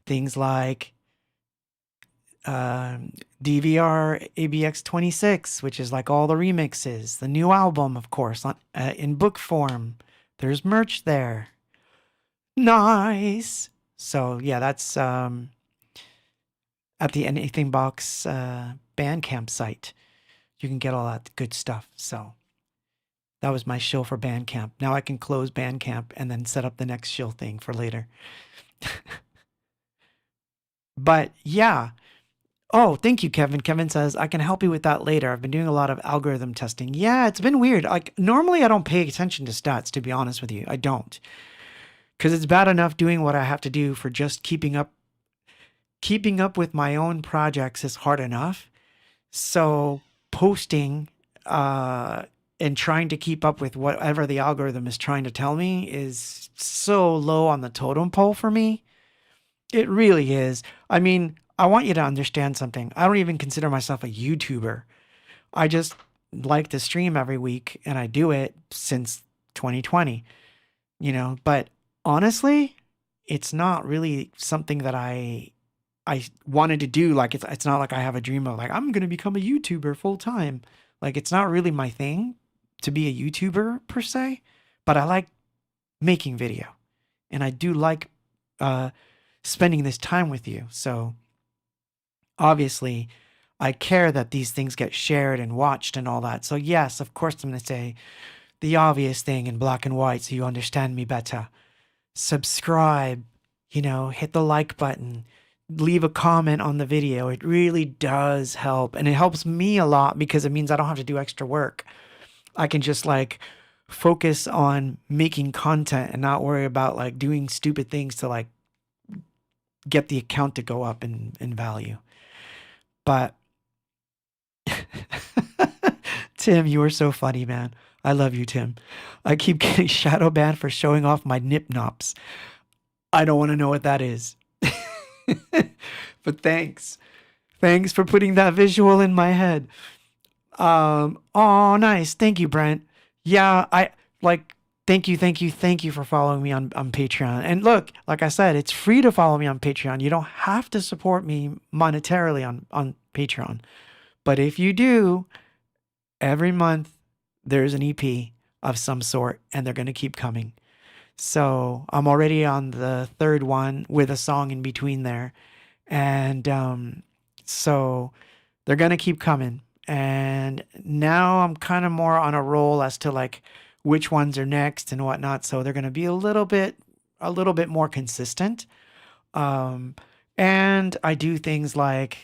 things like DVR ABX 26, which is like all the remixes, the new album, of course, in book form. There's merch there. Nice. So yeah, that's at the Anything Box Bandcamp site. You can get all that good stuff. So that was my shill for Bandcamp. Now I can close Bandcamp and then set up the next shill thing for later. But yeah. Oh, thank you, Kevin. Kevin says, I can help you with that later. I've been doing a lot of algorithm testing. Yeah, it's been weird. Like normally I don't pay attention to stats, to be honest with you. I don't. Because it's bad enough doing what I have to do for just keeping up with my own projects is hard enough. So posting and trying to keep up with whatever the algorithm is trying to tell me is so low on the totem pole for me. It really is. I mean, I want you to understand something. I don't even consider myself a YouTuber. I just like to stream every week, and I do it since 2020, but honestly, it's not really something that I wanted to do. Like it's not like I have a dream of like I'm going to become a YouTuber full time. Like it's not really my thing to be a YouTuber per se, but I like making video, and I do like uh spending this time with you. So obviously, I care that these things get shared and watched and all that. So yes, of course I'm going to say the obvious thing in black and white so you understand me better. Subscribe, hit the like button, leave a comment on the video. It really does help. And it helps me a lot because it means I don't have to do extra work. I can just like focus on making content and not worry about like doing stupid things to like get the account to go up in value. But Tim, you are so funny, man. I love you, Tim. I keep getting shadow banned for showing off my nip nops. I don't want to know what that is. But thanks. Thanks for putting that visual in my head. Oh, nice. Thank you, Brent. Yeah, I like, thank you for following me on Patreon. And look, like I said, it's free to follow me on Patreon. You don't have to support me monetarily on Patreon. But if you do, every month there's an EP of some sort, and they're going to keep coming. So I'm already on the third one with a song in between there. And so they're going to keep coming. And now I'm kind of more on a roll as to like which ones are next and whatnot. So they're going to be a little bit more consistent. Um, and I do things like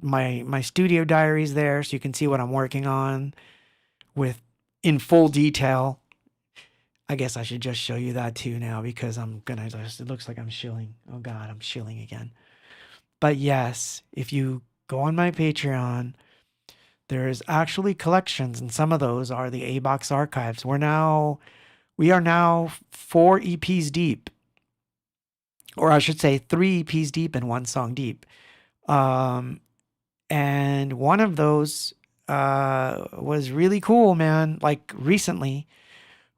my studio diaries there, so you can see what I'm working on with in full detail. I guess I should just show you that too now because it looks like I'm shilling. Oh God, I'm shilling again. But yes, if you go on my Patreon, there's actually collections, and some of those are the Abox archives. We are now 4 EPs deep, or I should say 3 EPs deep and one song deep. Um, and one of those was really cool, man. Like recently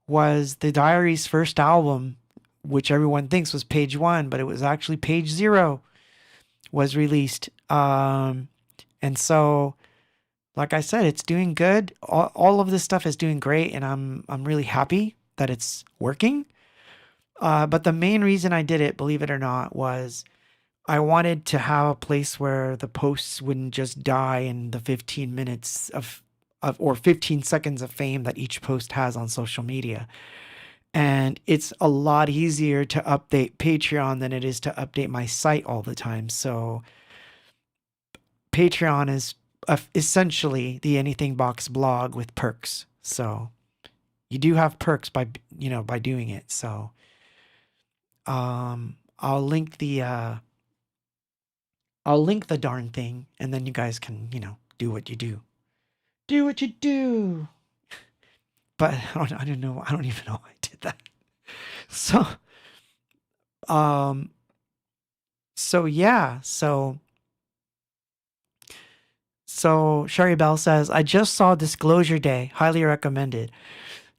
was the Diary's first album, which everyone thinks was page one, but it was actually page zero, was released. And so, like I said, it's doing good. All of this stuff is doing great, and I'm really happy that it's working. But the main reason I did it, believe it or not, was I wanted to have a place where the posts wouldn't just die in the 15 minutes of or 15 seconds of fame that each post has on social media. And it's a lot easier to update Patreon than it is to update my site all the time. So Patreon is essentially the Anything Box blog with perks. So you do have perks by doing it. So I'll link the darn thing, and then you guys can, do what you do. Do what you do. But I don't know. I don't even know why I did that. So, um, so yeah. So Sherry Bell says, I just saw Disclosure Day. Highly recommended.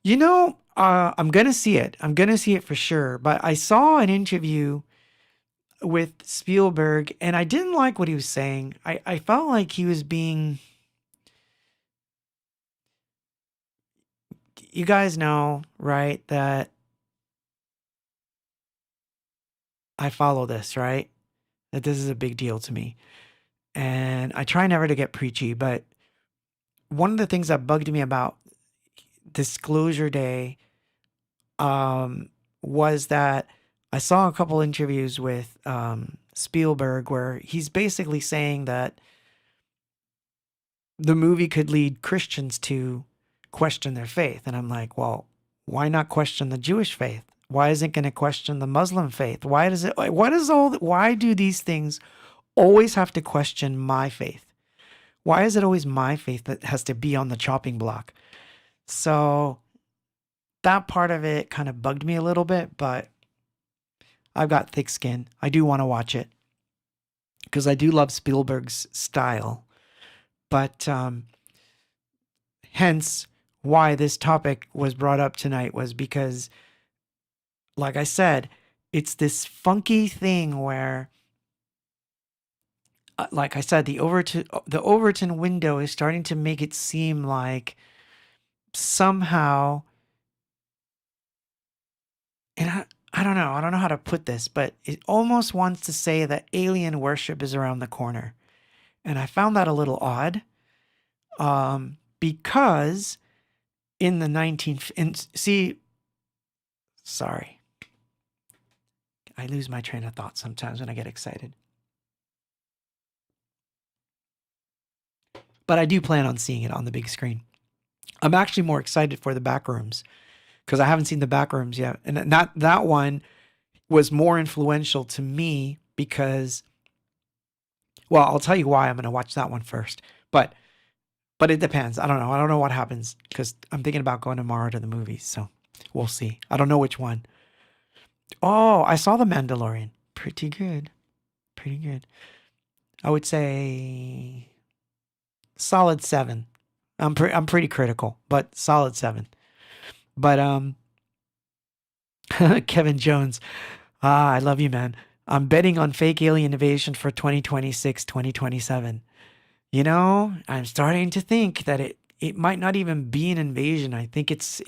I'm gonna see it. I'm gonna see it for sure. But I saw an interview with Spielberg, and I didn't like what he was saying. I felt like he was being. You guys know, right, that I follow this, right? That this is a big deal to me. And I try never to get preachy, but one of the things that bugged me about Disclosure Day was that I saw a couple interviews with Spielberg where he's basically saying that the movie could lead Christians to question their faith. And I'm like, well, why not question the Jewish faith? Why isn't it going to question the Muslim faith? Why do these things always have to question my faith? Why is it always my faith that has to be on the chopping block? So that part of it kind of bugged me a little bit, but I've got thick skin. I do want to watch it because I do love Spielberg's style. But hence why this topic was brought up tonight, was because, like I said, it's this funky thing where, like I said, the Overton window is starting to make it seem like somehow, and I don't know. I don't know how to put this, but it almost wants to say that alien worship is around the corner. And I found that a little odd, because in the 19th, and see, sorry, I lose my train of thought sometimes when I get excited. But I do plan on seeing it on the big screen. I'm actually more excited for the back rooms because I haven't seen the back rooms yet. And that one was more influential to me because, well, I'll tell you why I'm going to watch that one first. But it depends. I don't know. I don't know what happens because I'm thinking about going tomorrow to the movies. So we'll see. I don't know which one. Oh, I saw The Mandalorian. Pretty good. Pretty good. I would say solid 7. I'm pretty critical, but solid 7. But Kevin Jones, I love you, man. I'm betting on fake alien invasion for 2026, 2027. You know, I'm starting to think that it might not even be an invasion. I think it's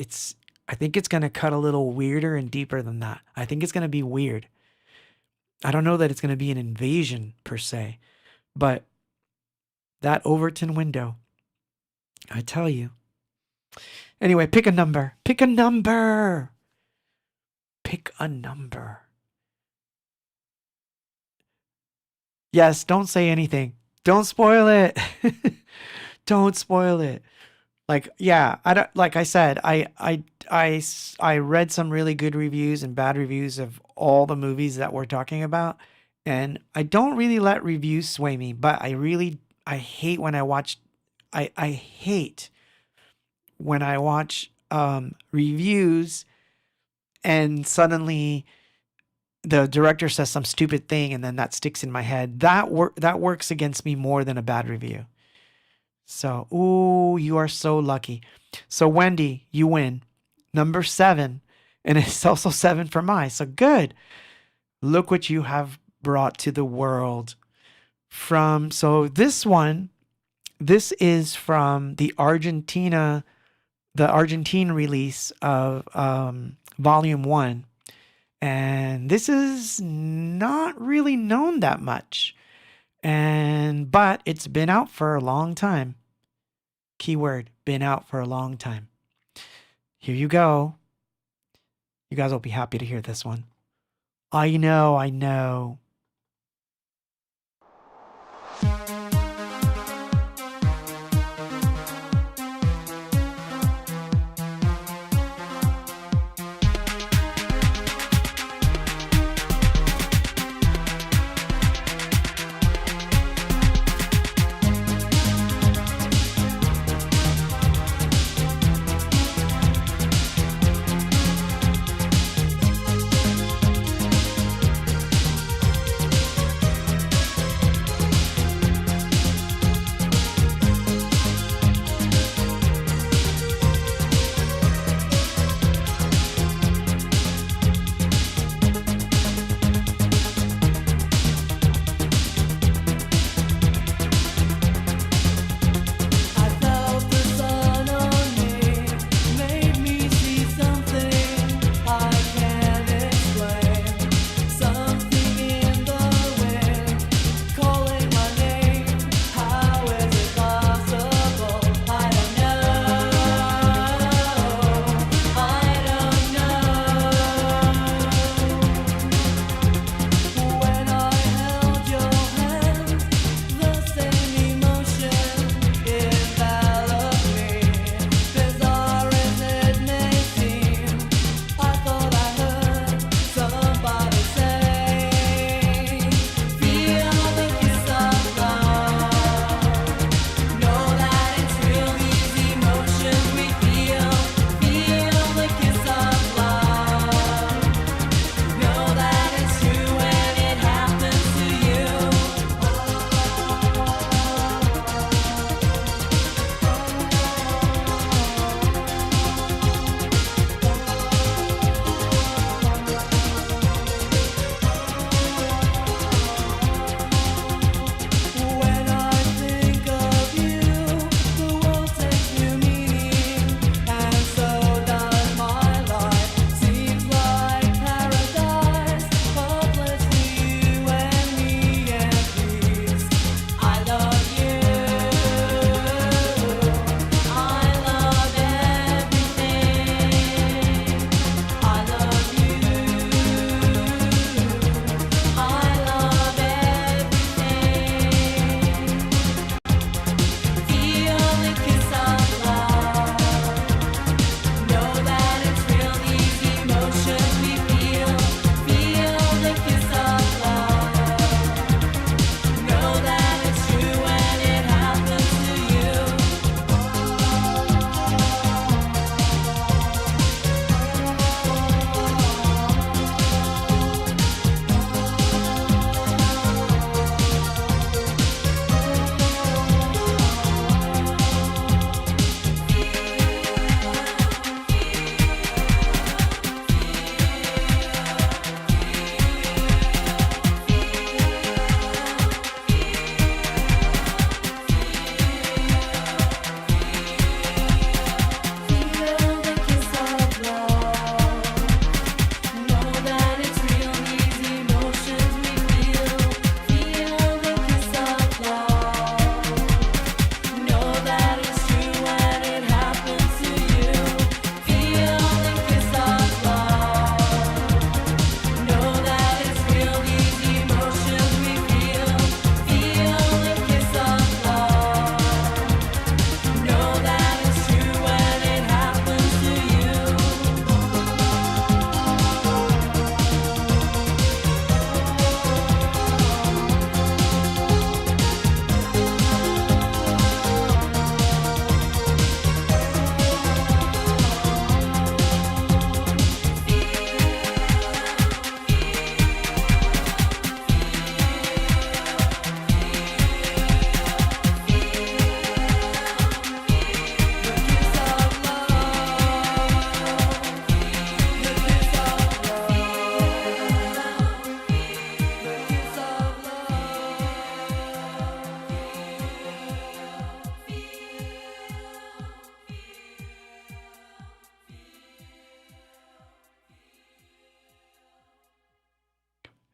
going to cut a little weirder and deeper than that. I think it's going to be weird. I don't know that it's going to be an invasion per se, but that Overton window, I tell you. Anyway, pick a number. Pick a number. Pick a number. Yes, don't say anything. Don't spoil it. Don't spoil it. Like, yeah, I don't, like I said, I read some really good reviews and bad reviews of all the movies that we're talking about, and I don't really let reviews sway me, but I hate when I watch I hate when I watch reviews and suddenly the director says some stupid thing and then that sticks in my head. That works against me more than a bad review. So, ooh, you are so lucky. So, Wendy, you win. Number 7. And it's also 7 for mine. So, good. Look what you have brought to the world. So this one, this is from the Argentine release of Volume 1. And this is not really known that much. But it's been out for a long time. Keyword, been out for a long time. Here you go. You guys will be happy to hear this one. I know.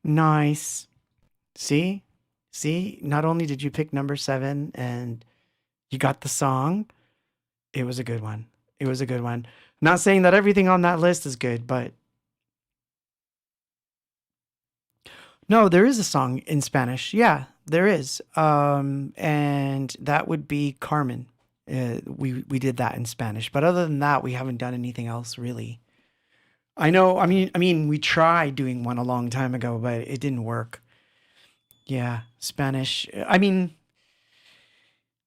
Nice. See? See? Not only did you pick number 7 and you got the song, it was a good one. It was a good one. Not saying that everything on that list is good, but no, there is a song in Spanish. Yeah, there is. And that would be Carmen. We did that in Spanish, but other than that, we haven't done anything else really. I know. I mean, we tried doing one a long time ago, but it didn't work. Yeah, Spanish. I mean,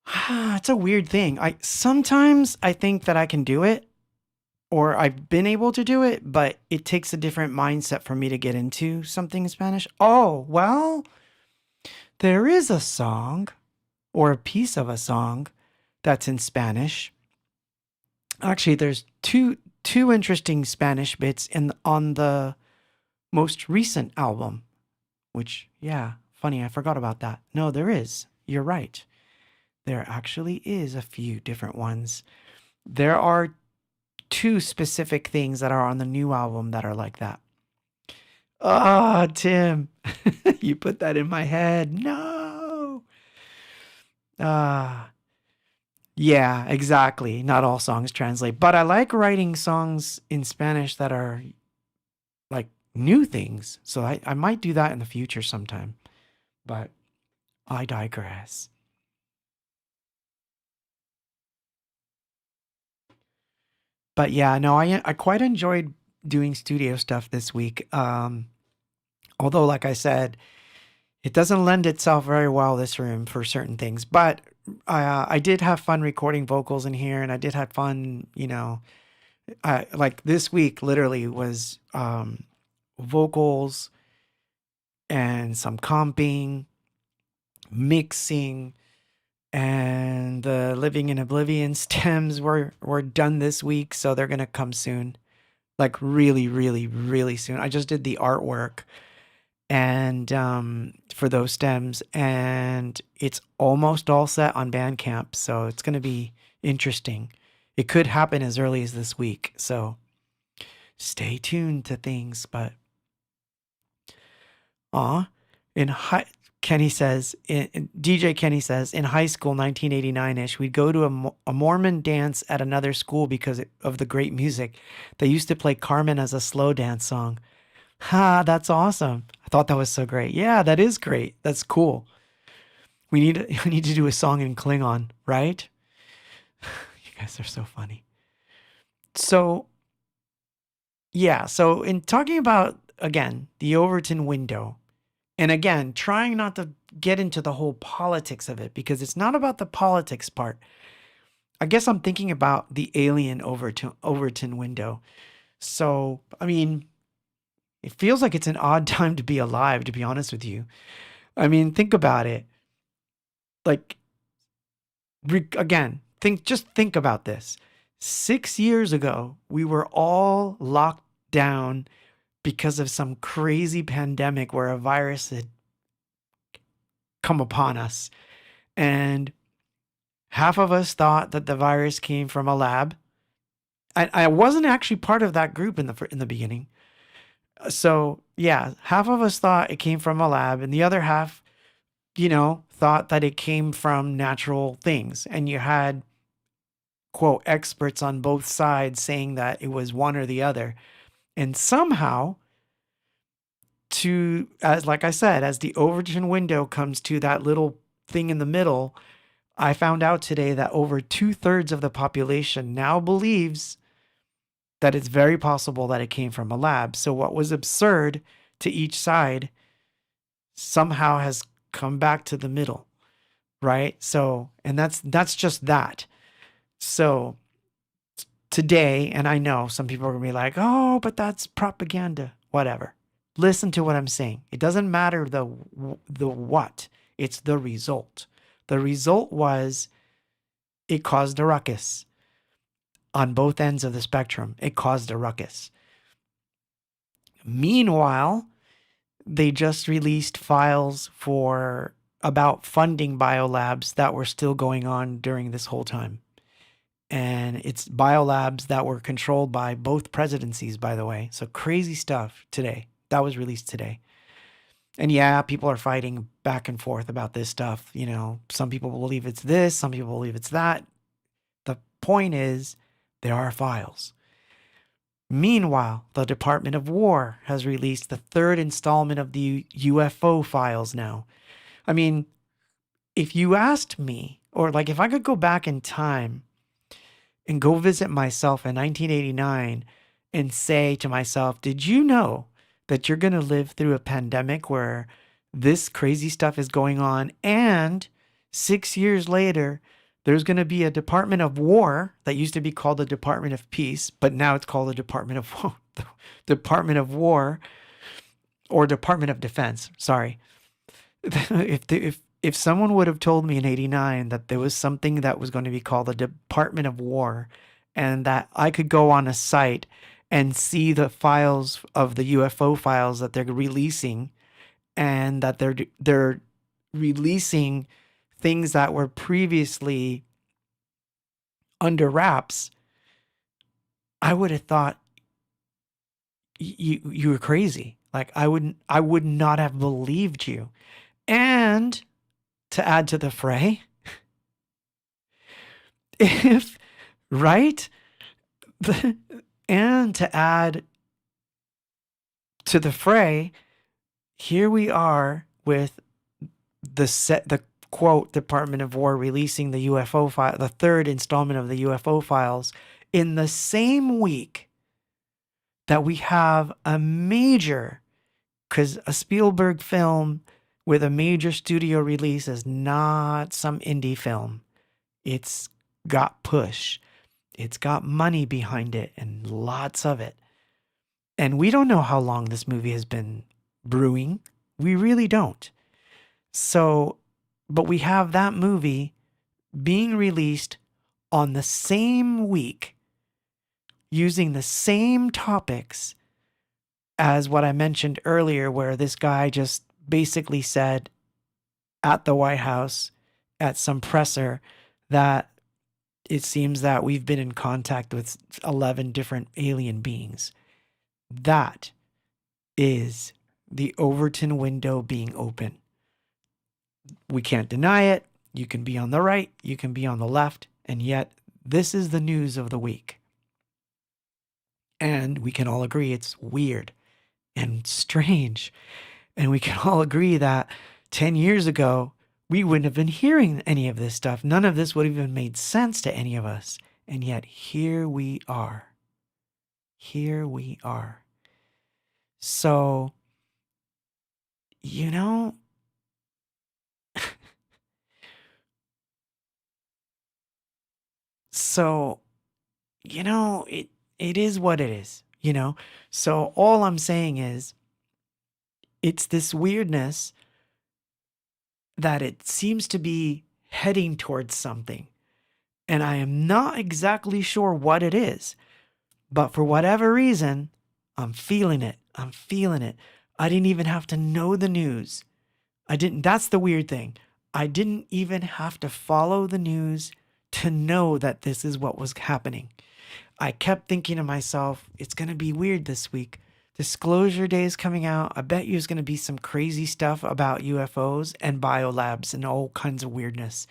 it's a weird thing. I sometimes I think that I can do it, or I've been able to do it, but it takes a different mindset for me to get into something in Spanish. Oh, well, there is a song or a piece of a song that's in Spanish. Actually, there's two interesting Spanish bits in on the most recent album, which yeah, funny, I forgot about that. No, there is. You're right. There actually is a few different ones. There are two specific things that are on the new album that are like that. Ah, Tim, you put that in my head. No. Ah, yeah, exactly. Not all songs translate, but I like writing songs in Spanish that are like new things. So I might do that in the future sometime, but I digress. But yeah, no, I quite enjoyed doing studio stuff this week. Although, like I said, it doesn't lend itself very well this room for certain things. But I did have fun recording vocals in here, and I did have fun. Like this week literally was vocals and some comping, mixing, and the Living in Oblivion stems were done this week, so they're gonna come soon. Like really, really, really soon. I just did the artwork and for those stems, and it's almost all set on Bandcamp, so it's gonna be interesting. It could happen as early as this week, so stay tuned to things. But aw, in high Kenny says, DJ Kenny says, in high school, 1989-ish, we'd go to a Mormon dance at another school because of the great music. They used to play Carmen as a slow dance song. Ha, that's awesome. I thought that was so great. Yeah, that is great. That's cool. We need to do a song in Klingon, right? You guys are so funny. So, yeah, so in talking about again, the Overton window, and again, trying not to get into the whole politics of it because it's not about the politics part. I guess I'm thinking about the alien Overton window. So, I mean, it feels like it's an odd time to be alive, to be honest with you. I mean, think about it. Like, again, think about this. 6 years ago, we were all locked down because of some crazy pandemic where a virus had come upon us. And half of us thought that the virus came from a lab. I wasn't actually part of that group in the beginning. So yeah, half of us thought it came from a lab, and the other half, thought that it came from natural things. And you had quote experts on both sides saying that it was one or the other. And somehow, as like I said, as the Overton window comes to that little thing in the middle, I found out today that over 2/3 of the population now believes that it's very possible that it came from a lab. So what was absurd to each side somehow has come back to the middle, right? So, and that's just that. So today, and I know some people are gonna be like, "Oh, but that's propaganda." Whatever. Listen to what I'm saying. It doesn't matter the what. It's the result. The result was it caused a ruckus on both ends of the spectrum. It caused a ruckus. Meanwhile, they just released files for about funding biolabs that were still going on during this whole time. And it's biolabs that were controlled by both presidencies, by the way. So crazy stuff today. That was released today. And yeah, people are fighting back and forth about this stuff. You know, some people believe it's this, some people believe it's that. The point is, there are files. Meanwhile, the Department of War has released the third installment of the UFO files now. I mean, if you asked me, or like if I could go back in time and go visit myself in 1989 and say to myself, did you know that you're going to live through a pandemic where this crazy stuff is going on? And 6 years later, there's going to be a Department of War that used to be called the Department of Peace, but now it's called the Department of Department of War or Department of Defense. Sorry. If someone would have told me in 89 that there was something that was going to be called the Department of War and that I could go on a site and see the files of the UFO files that they're releasing and that they're releasing things that were previously under wraps, I would have thought you were crazy. Like I would not have believed you. And to add to the fray, if right, and to add to the fray, here we are with the quote Department of War releasing the UFO file, the third installment of the UFO files, in the same week that we have a major, because a Spielberg film with a major studio release is not some indie film. It's got push. It's got money behind it and lots of it. And we don't know how long this movie has been brewing. We really don't. So, but we have that movie being released on the same week using the same topics as what I mentioned earlier, where this guy just basically said at the White House at some presser that it seems that we've been in contact with 11 different alien beings. That is the Overton window being open. We can't deny it. You can be on the right, you can be on the left, and yet this is the news of the week. And we can all agree it's weird and strange. And we can all agree that 10 years ago, we wouldn't have been hearing any of this stuff. None of this would have even made sense to any of us. And yet here we are. Here we are. So, you know, it is what it is, you know? So all I'm saying is it's this weirdness that it seems to be heading towards something. And I am not exactly sure what it is. But for whatever reason, I'm feeling it. I'm feeling it. I didn't even have to know the news. That's the weird thing. I didn't even have to follow the news to know that this is what was happening. I kept thinking to myself, it's going to be weird this week. Disclosure Day is coming out. I bet you there's going to be some crazy stuff about UFOs and biolabs and all kinds of weirdness.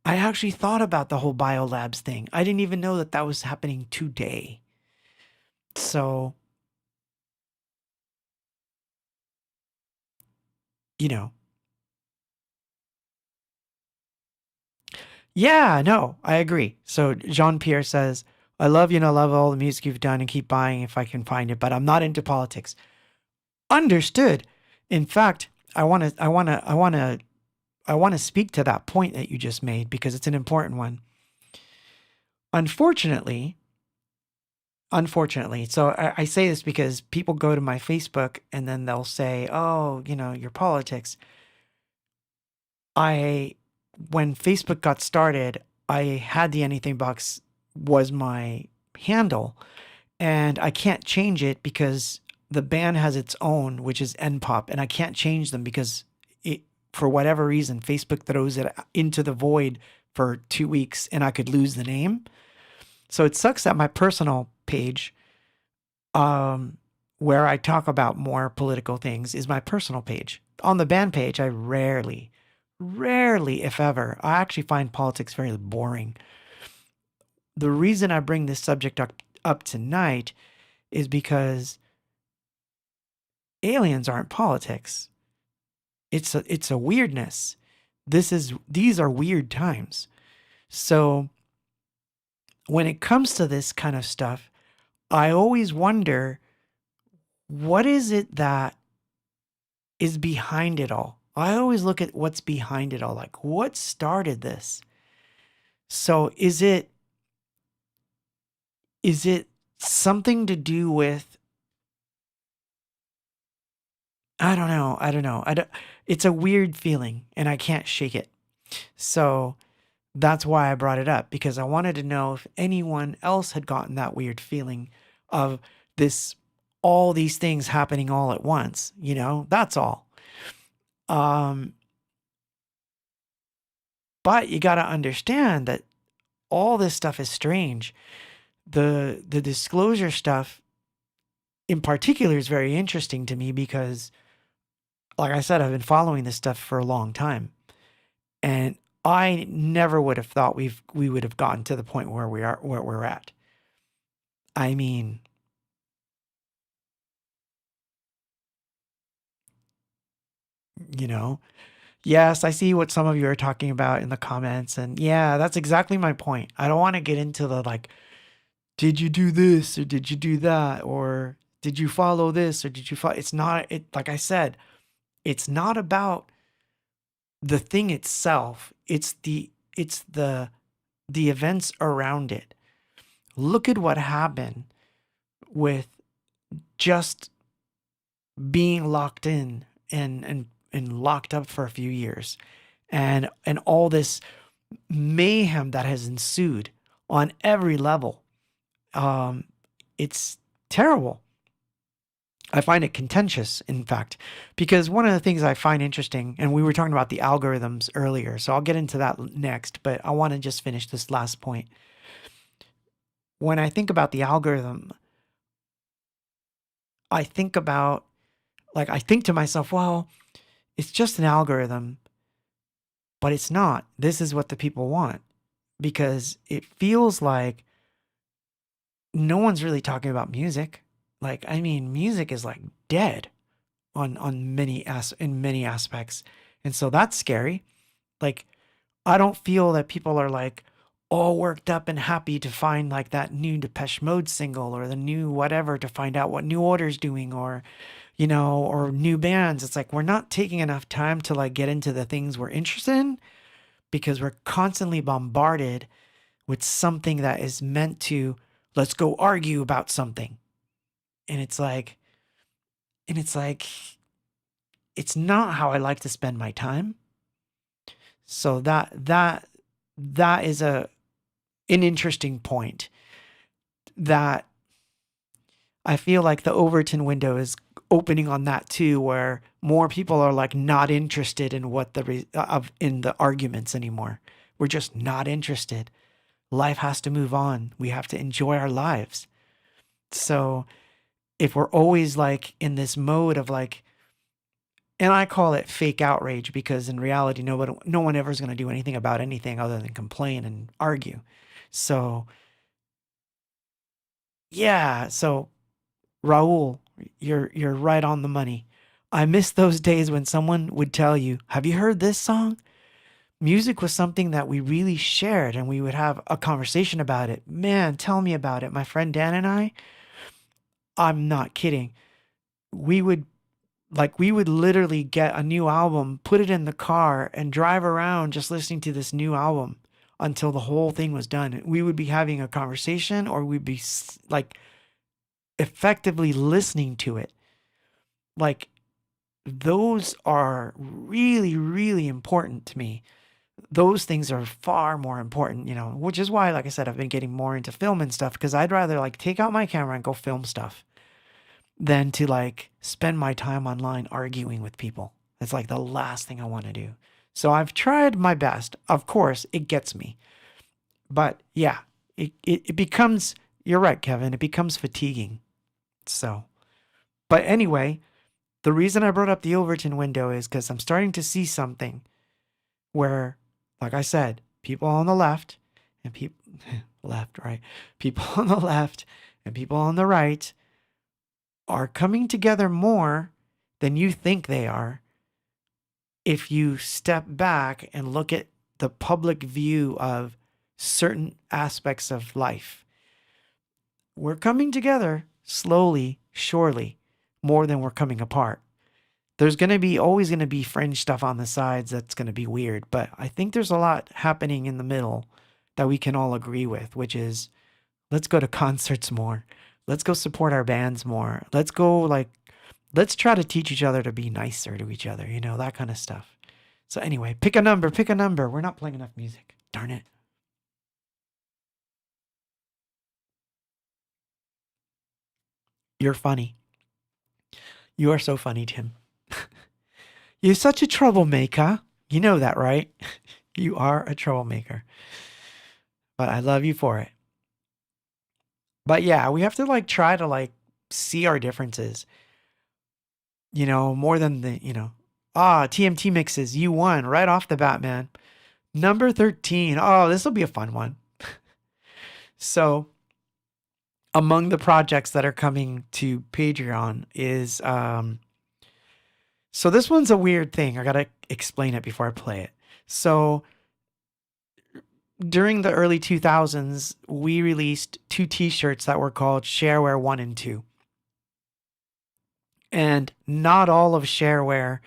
I actually thought about the whole biolabs thing. I didn't even know that that was happening today. So, you know. Yeah, no, I agree. So Jean-Pierre says, I love all the music you've done and keep buying if I can find it, but I'm not into politics. Understood. In fact, I want to speak to that point that you just made because it's an important one. Unfortunately, so I say this because people go to my Facebook and then they'll say, oh, your politics. When Facebook got started, I had the Anything Box was my handle, and I can't change it because the band has its own, which is NPOP, and I can't change them because for whatever reason, Facebook throws it into the void for 2 weeks and I could lose the name. So it sucks that my personal page, where I talk about more political things, is my personal page. on the band page, I rarely, if ever, I actually find politics very boring. The reason I bring this subject up tonight is because aliens aren't politics. It's a weirdness. These are weird times. So when it comes to this kind of stuff, I always wonder, what is it that is behind it all? I always look at what's behind it all. Like, what started this? So is it something to do with, I don't know. It's a weird feeling and I can't shake it. So that's why I brought it up, because I wanted to know if anyone else had gotten that weird feeling of this, all these things happening all at once, that's all. Um, but you got to understand that all this stuff is strange. The disclosure stuff in particular is very interesting to me because, like I said, I've been following this stuff for a long time, and I never would have thought we would have gotten to the point where we're at. I mean, you know, yes, I see what some of you are talking about in the comments, and yeah, that's exactly my point. I don't want to get into the like, did you do this or did you do that, or did you follow this or did you follow? It's not it. Like I said, it's not about the thing itself. It's the events around it. Look at what happened with just being locked in and locked up for a few years, and all this mayhem that has ensued on every level. Um, it's terrible. I find it contentious, in fact, because one of the things I find interesting, and we were talking about the algorithms earlier, so I'll get into that next, but I want to just finish this last point. When I think about the algorithm, I think about, like, I think to myself, well, it's just an algorithm, but it's not. This is what the people want, because it feels like no one's really talking about music. Like, I mean, music is like dead on in many aspects. And so that's scary. Like, I don't feel that people are like all worked up and happy to find like that new Depeche Mode single or the new whatever, to find out what New Order's doing, or or new bands. It's like we're not taking enough time to like get into the things we're interested in, because we're constantly bombarded with something that is meant to, let's go argue about something. And it's like, and it's like, it's not how I like to spend my time. So that is an interesting point, that I feel like the Overton window is opening on that too, where more people are like not interested in what in the arguments anymore. We're just not interested. Life has to move on. We have to enjoy our lives. So if we're always like in this mode of like, and I call it fake outrage, because in reality, no one ever is going to do anything about anything other than complain and argue. So yeah, so Raul, you're right on the money. I miss those days when someone would tell you, "Have you heard this song?" Music was something that we really shared, and we would have a conversation about it. Man, tell me about it. My friend Dan and I'm not kidding. We would we would literally get a new album, put it in the car, and drive around just listening to this new album until the whole thing was done. We would be having a conversation, or we'd be like effectively listening to it. Like, those are really, really important to me. Those things are far more important, which is why, like I said, I've been getting more into film and stuff, because I'd rather like take out my camera and go film stuff than to like spend my time online arguing with people. It's like the last thing I want to do. So I've tried my best. Of course, it gets me. But yeah, it becomes, you're right, Kevin, it becomes fatiguing. So, but anyway, The reason I brought up the Overton window is because I'm starting to see something where, like I said, people on the left and people left, right, people on the left and people on the right are coming together more than you think they are if you step back and look at the public view of certain aspects of life. We're coming together slowly, surely, more than we're coming apart. There's going to be always going to be fringe stuff on the sides that's going to be weird, but I think there's a lot happening in the middle that we can all agree with, which is let's go to concerts more. Let's go support our bands more. Let's go let's try to teach each other to be nicer to each other, that kind of stuff. So anyway, pick a number, pick a number. We're not playing enough music. Darn it. You're funny. You are so funny, Tim. You're such a troublemaker. You know that, right? You are a troublemaker. But I love you for it. But yeah, we have to try to see our differences. More than TMT mixes. You won right off the bat, man. Number 13. Oh, this will be a fun one. So, among the projects that are coming to Patreon is so this one's a weird thing. I got to explain it before I play it. So, during the early 2000s, we released 2 t-shirts that were called Shareware 1 and 2. And not all of Shareware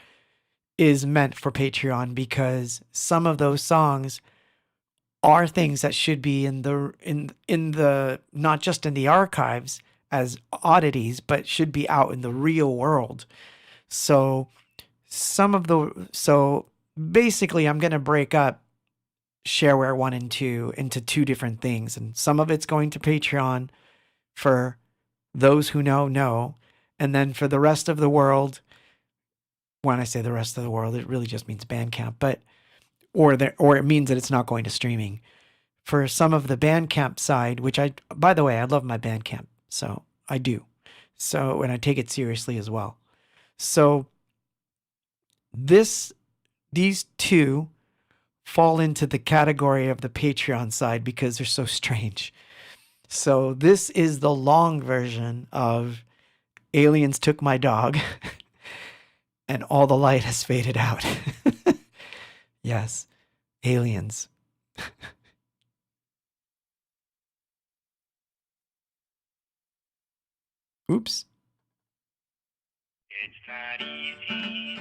is meant for Patreon because some of those songs are things that should be in the not just in the archives as oddities, but should be out in the real world. So so basically I'm going to break up Shareware 1 and 2 into 2 different things, and some of it's going to Patreon for those who know, and then for the rest of the world, when I say the rest of the world, it really just means Bandcamp, but or it means that it's not going to streaming. For some of the Bandcamp side, which by the way, I love my Bandcamp, so I do. So, and I take it seriously as well. So these 2 fall into the category of the Patreon side because they're so strange. So this is the long version of Aliens Took My Dog and All the Light Has Faded Out. Yes, aliens. Oops. It's not easy.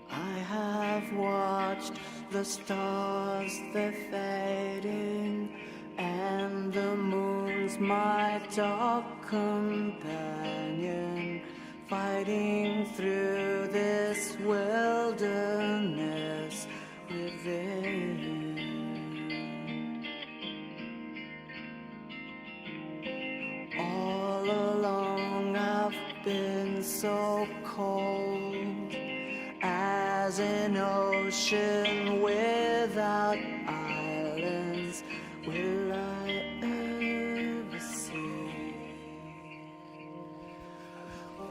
I have watched the stars, they're fading, and the moon's my dark companion, fighting through this wilderness within. All along been so cold as an ocean without islands. Will I ever see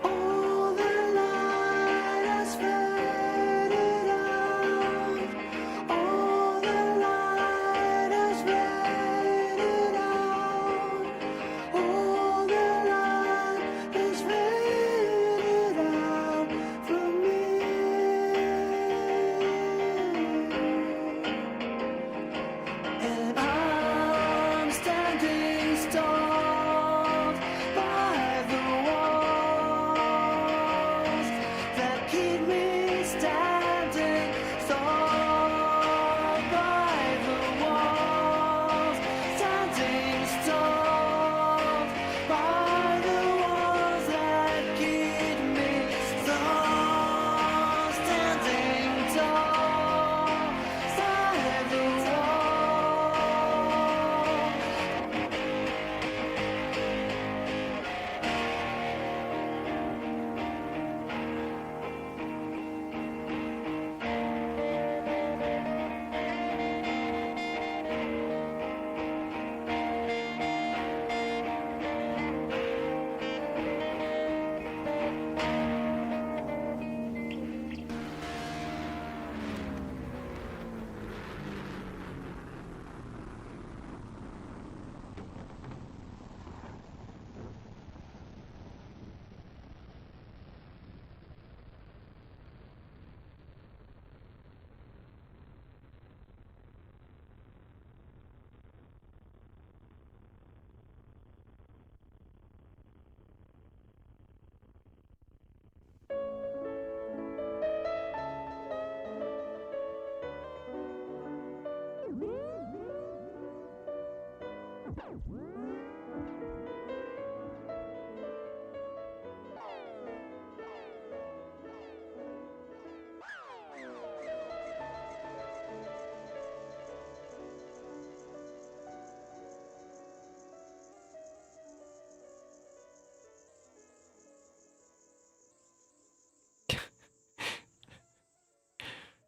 all the light has faded out? All the light has faded out. All the light has faded out from me. And I'm standing stalled by the walls that keep me standing. Stalled by the walls, standing stalled by the walls that keep me stalled, standing tall by the wall.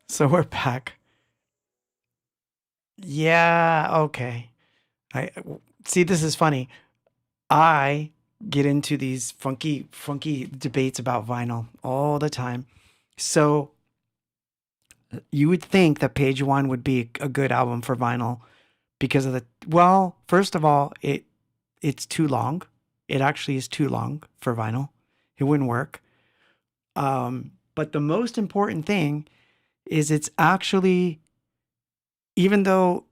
So we're back. Yeah, okay. I see, this is funny. I get into these funky debates about vinyl all the time. So you would think that Page One would be a good album for vinyl because of the, well, first of all, it's too long. It actually is too long for vinyl. It wouldn't work. But the most important thing is it's actually, even though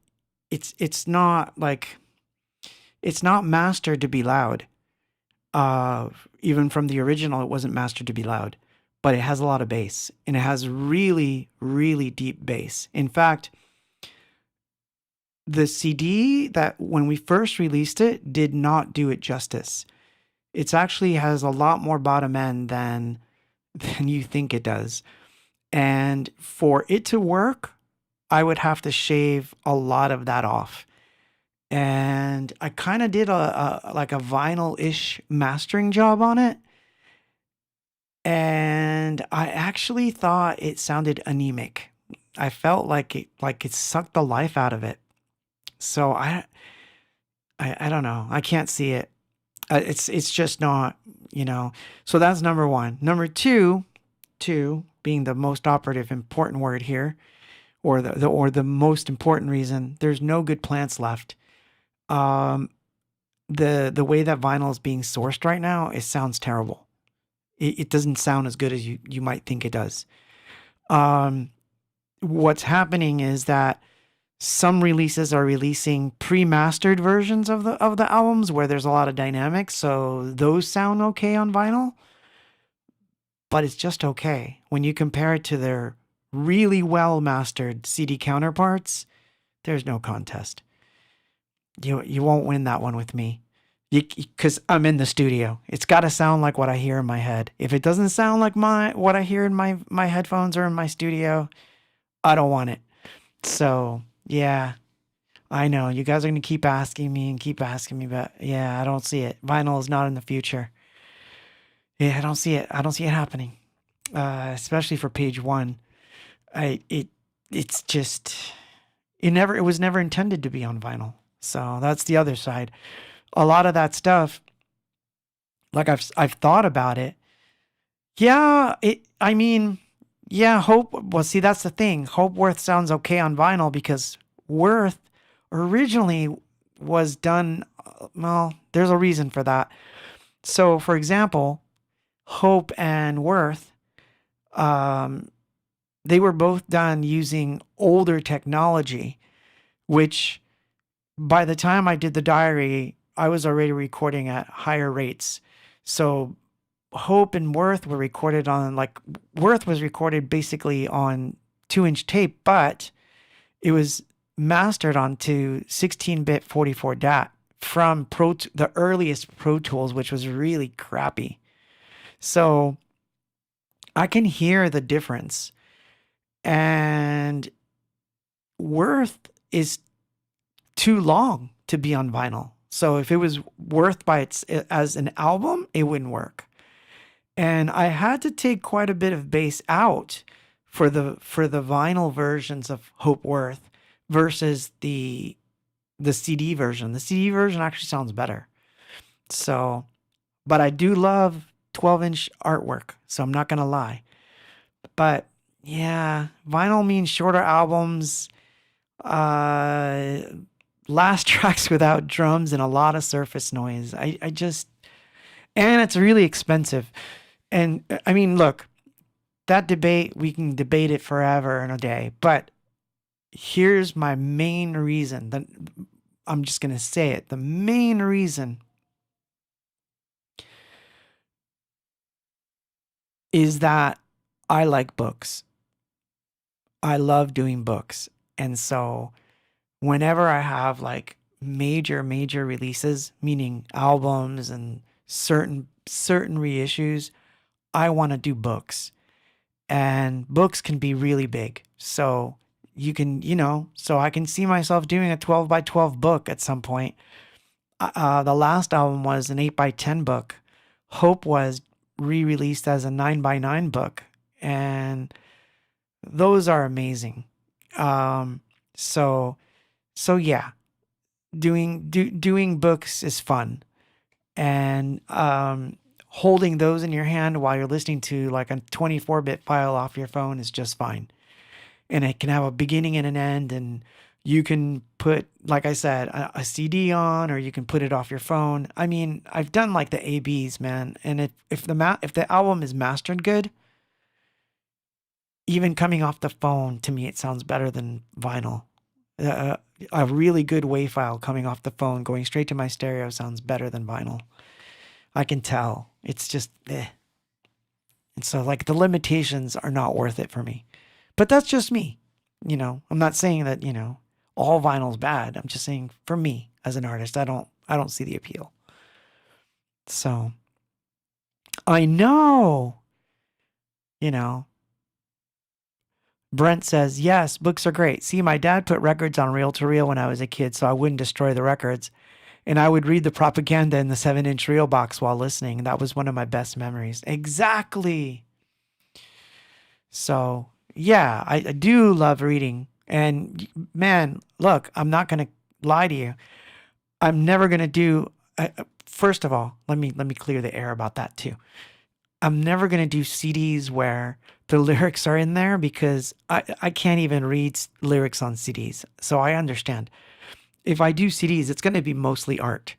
it's not like, it's not mastered to be loud. Even from the original, it wasn't mastered to be loud, but it has a lot of bass and it has really, really deep bass. In fact, the CD that when we first released it did not do it justice. It actually has a lot more bottom end than you think it does. And for it to work, I would have to shave a lot of that off. And I kind of did a like a vinyl-ish mastering job on it. And I actually thought it sounded anemic. I felt like it sucked the life out of it. So I don't know. I can't see it. It's just not, you know. So that's number one. Number two being the most operative important word here, or the most important reason, there's no good plants left. The way that vinyl is being sourced right now, it sounds terrible. It doesn't sound as good as you might think it does. What's happening is that some releases are releasing pre-mastered versions of the albums where there's a lot of dynamics, so those sound okay on vinyl, but it's just okay. When you compare it to their really well mastered CD counterparts, there's no contest. You won't win that one with me. Because I'm in the studio. It's got to sound like what I hear in my head. If it doesn't sound like what I hear in my headphones or in my studio, I don't want it. So, yeah, I know. You guys are going to keep asking me, but yeah, I don't see it. Vinyl is not in the future. Yeah, I don't see it. I don't see it happening. Especially for page one. I it it's just it was never intended to be on vinyl. So that's the other side. A lot of that stuff, like I've thought about it. Yeah, I mean, yeah, Hope, well, see, that's the thing. Hope Worth sounds okay on vinyl because Worth originally was done, well, there's a reason for that. So, for example, Hope and Worth, um, they were both done using older technology, which by the time I did the diary, I was already recording at higher rates. So Hope and Worth were recorded on, like, Worth was recorded basically on 2-inch tape, but it was mastered onto 16-bit 44 DAT from the earliest Pro Tools, which was really crappy. So I can hear the difference. And Worth is too long to be on vinyl. So if it was Worth by its as an album, it wouldn't work. And I had to take quite a bit of bass out for the vinyl versions of Hope Worth versus the CD version. The CD version actually sounds better. So, but I do love 12-inch artwork, so I'm not gonna lie. But yeah, vinyl means shorter albums, uh, last tracks without drums, and a lot of surface noise. I just, and it's really expensive. And I mean, look, that debate, we can debate it forever and a day, but here's my main reason. I'm just going to say it. The main reason is that I like books. I love doing books. And so whenever I have like major releases, meaning albums and certain reissues, I want to do books. And books can be really big. So you can, so I can see myself doing a 12 by 12 book at some point. The last album was an 8 by 10 book. Hope was re-released as a 9 by 9 book. And those are amazing. Um, so, so yeah, doing books is fun. And, holding those in your hand while you're listening to like a 24-bit file off your phone is just fine. And it can have a beginning and an end, and you can put, like I said, a CD on, or you can put it off your phone. I mean, I've done like the ABs, man. And if the album is mastered good, even coming off the phone, to me, it sounds better than vinyl. Uh, a really good WAV file coming off the phone, going straight to my stereo sounds better than vinyl. I can tell. It's just, eh. And so, like, the limitations are not worth it for me. But that's just me. I'm not saying that, all vinyl's bad. I'm just saying for me as an artist, I don't see the appeal. So, I know, you know, Brent says, yes, books are great. See, my dad put records on reel to reel when I was a kid, so I wouldn't destroy the records. And I would read the propaganda in the 7-inch reel box while listening. That was one of my best memories. Exactly. So, yeah, I do love reading. And man, look, I'm not going to lie to you. I'm never going to do, first of all, let me clear the air about that too. I'm never going to do CDs where the lyrics are in there because I can't even read lyrics on CDs. So I understand. If I do CDs, it's going to be mostly art.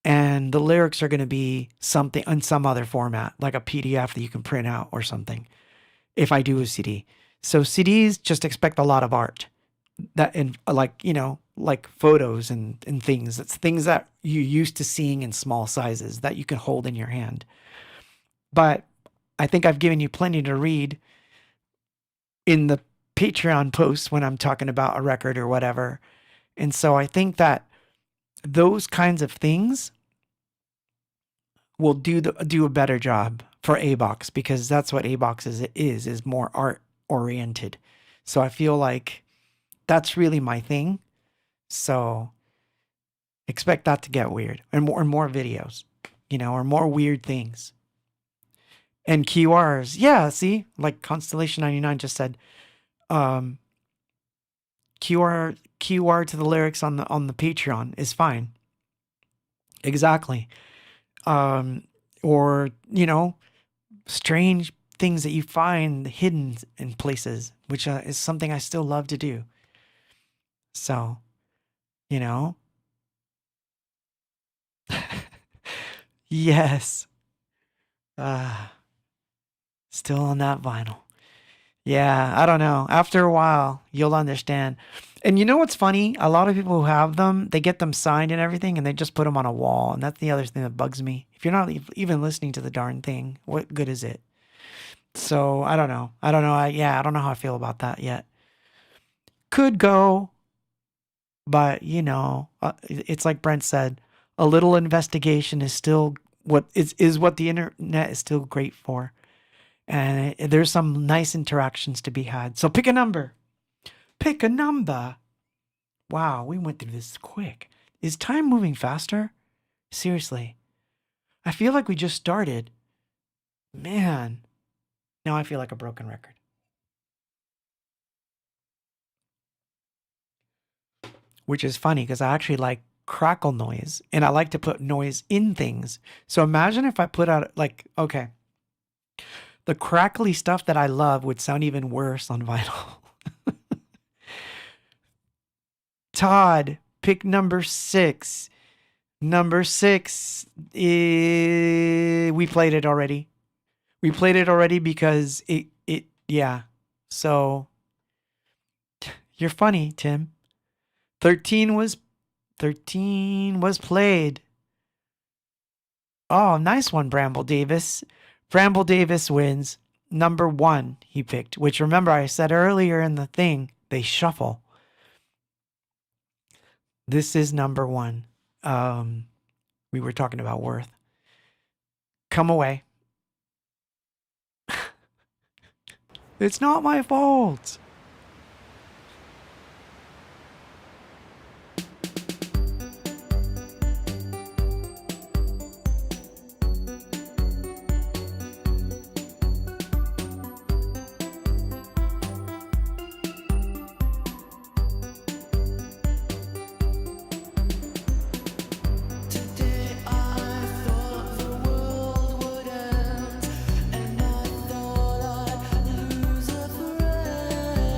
And the lyrics are going to be something in some other format, like a PDF that you can print out or something, if I do a CD. So CDs, just expect a lot of art. That, and like, like photos and things. It's things that you're used to seeing in small sizes that you can hold in your hand. But I think I've given you plenty to read in the Patreon posts when I'm talking about a record or whatever. And so I think that those kinds of things will do a better job for Abox, because that's what Abox is more art oriented. So I feel like that's really my thing. So expect that to get weird, and more videos, or more weird things. And QRs. Yeah, see? Like Constellation 99 just said, um, QR to the lyrics on the Patreon is fine. Exactly. Um, or, strange things that you find hidden in places, which is something I still love to do. So, you know, yes. Uh, Still on that vinyl. Yeah, I don't know. After a while, you'll understand. And you know what's funny? A lot of people who have them, they get them signed and everything, and they just put them on a wall. And that's the other thing that bugs me. If you're not even listening to the darn thing, what good is it? So I don't know. I don't know. I don't know how I feel about that yet. Could go, but it's like Brent said, a little investigation is still what is what the internet is still great for. And there's some nice interactions to be had. So pick a number. Pick a number. Wow, we went through this quick. Is time moving faster? Seriously. I feel like we just started. Man. Now I feel like a broken record. Which is funny because I actually like crackle noise and I like to put noise in things. So imagine if I put out, like, okay, the crackly stuff that I love would sound even worse on vinyl. Todd, pick number 6. Number 6, we played it already. We played it already because yeah. So you're funny, Tim. 13 was played. Oh, nice one, Bramble Davis. Bramble Davis wins. Number 1 he picked, which remember I said earlier in the thing, they shuffle. This is number 1. We were talking about Worth. Come away. It's not my fault. Today I thought the world would end, and I thought I'd lose a friend.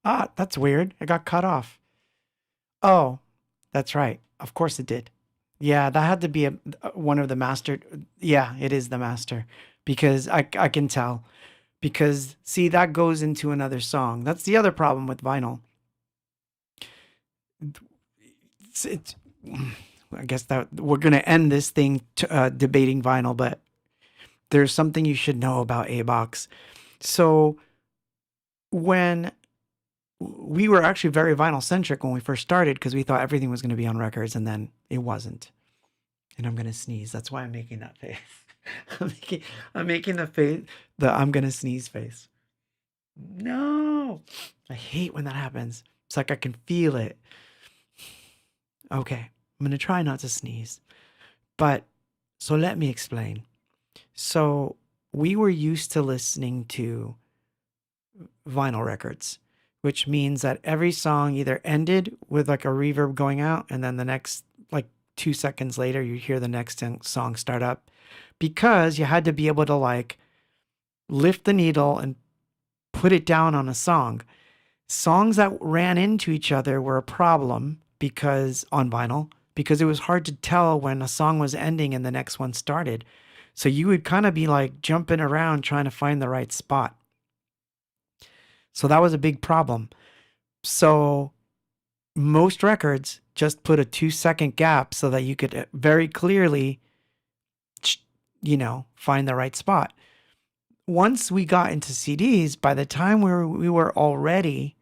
Ah, that's weird. It got cut off. Oh, that's right. Of course it did. Yeah, that had to be one of the master. Yeah, it is the master because I can tell. Because see, that goes into another song. That's the other problem with vinyl. It's I guess that we're gonna end this thing debating vinyl, but there's something you should know about Abox. So when we were actually very vinyl centric when we first started because we thought everything was going to be on records and then it wasn't. And I'm going to sneeze. That's why I'm making that face. I'm making the I'm going to sneeze face. No. I hate when that happens. It's like I can feel it. Okay. I'm going to try not to sneeze. But so let me explain. So we were used to listening to vinyl records, which means that every song either ended with like a reverb going out, and then the next, like 2 seconds later, you hear the next song start up because you had to be able to like lift the needle and put it down on a song. Songs that ran into each other were a problem because on vinyl, because it was hard to tell when a song was ending and the next one started. So you would kind of be like jumping around trying to find the right spot. So that was a big problem. So most records just put a 2 second gap so that you could very clearly, find the right spot. Once we got into CDs, by the time we were already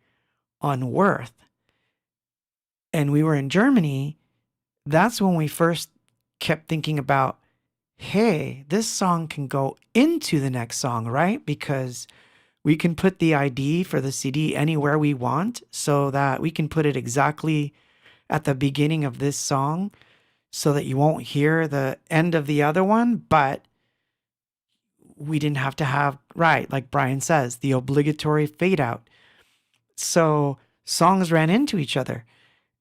on Worth and we were in Germany, that's when we first kept thinking about, hey, this song can go into the next song, right? Because we can put the ID for the CD anywhere we want so that we can put it exactly at the beginning of this song so that you won't hear the end of the other one, but we didn't have to have, right, like Brian says, the obligatory fade out. So songs ran into each other.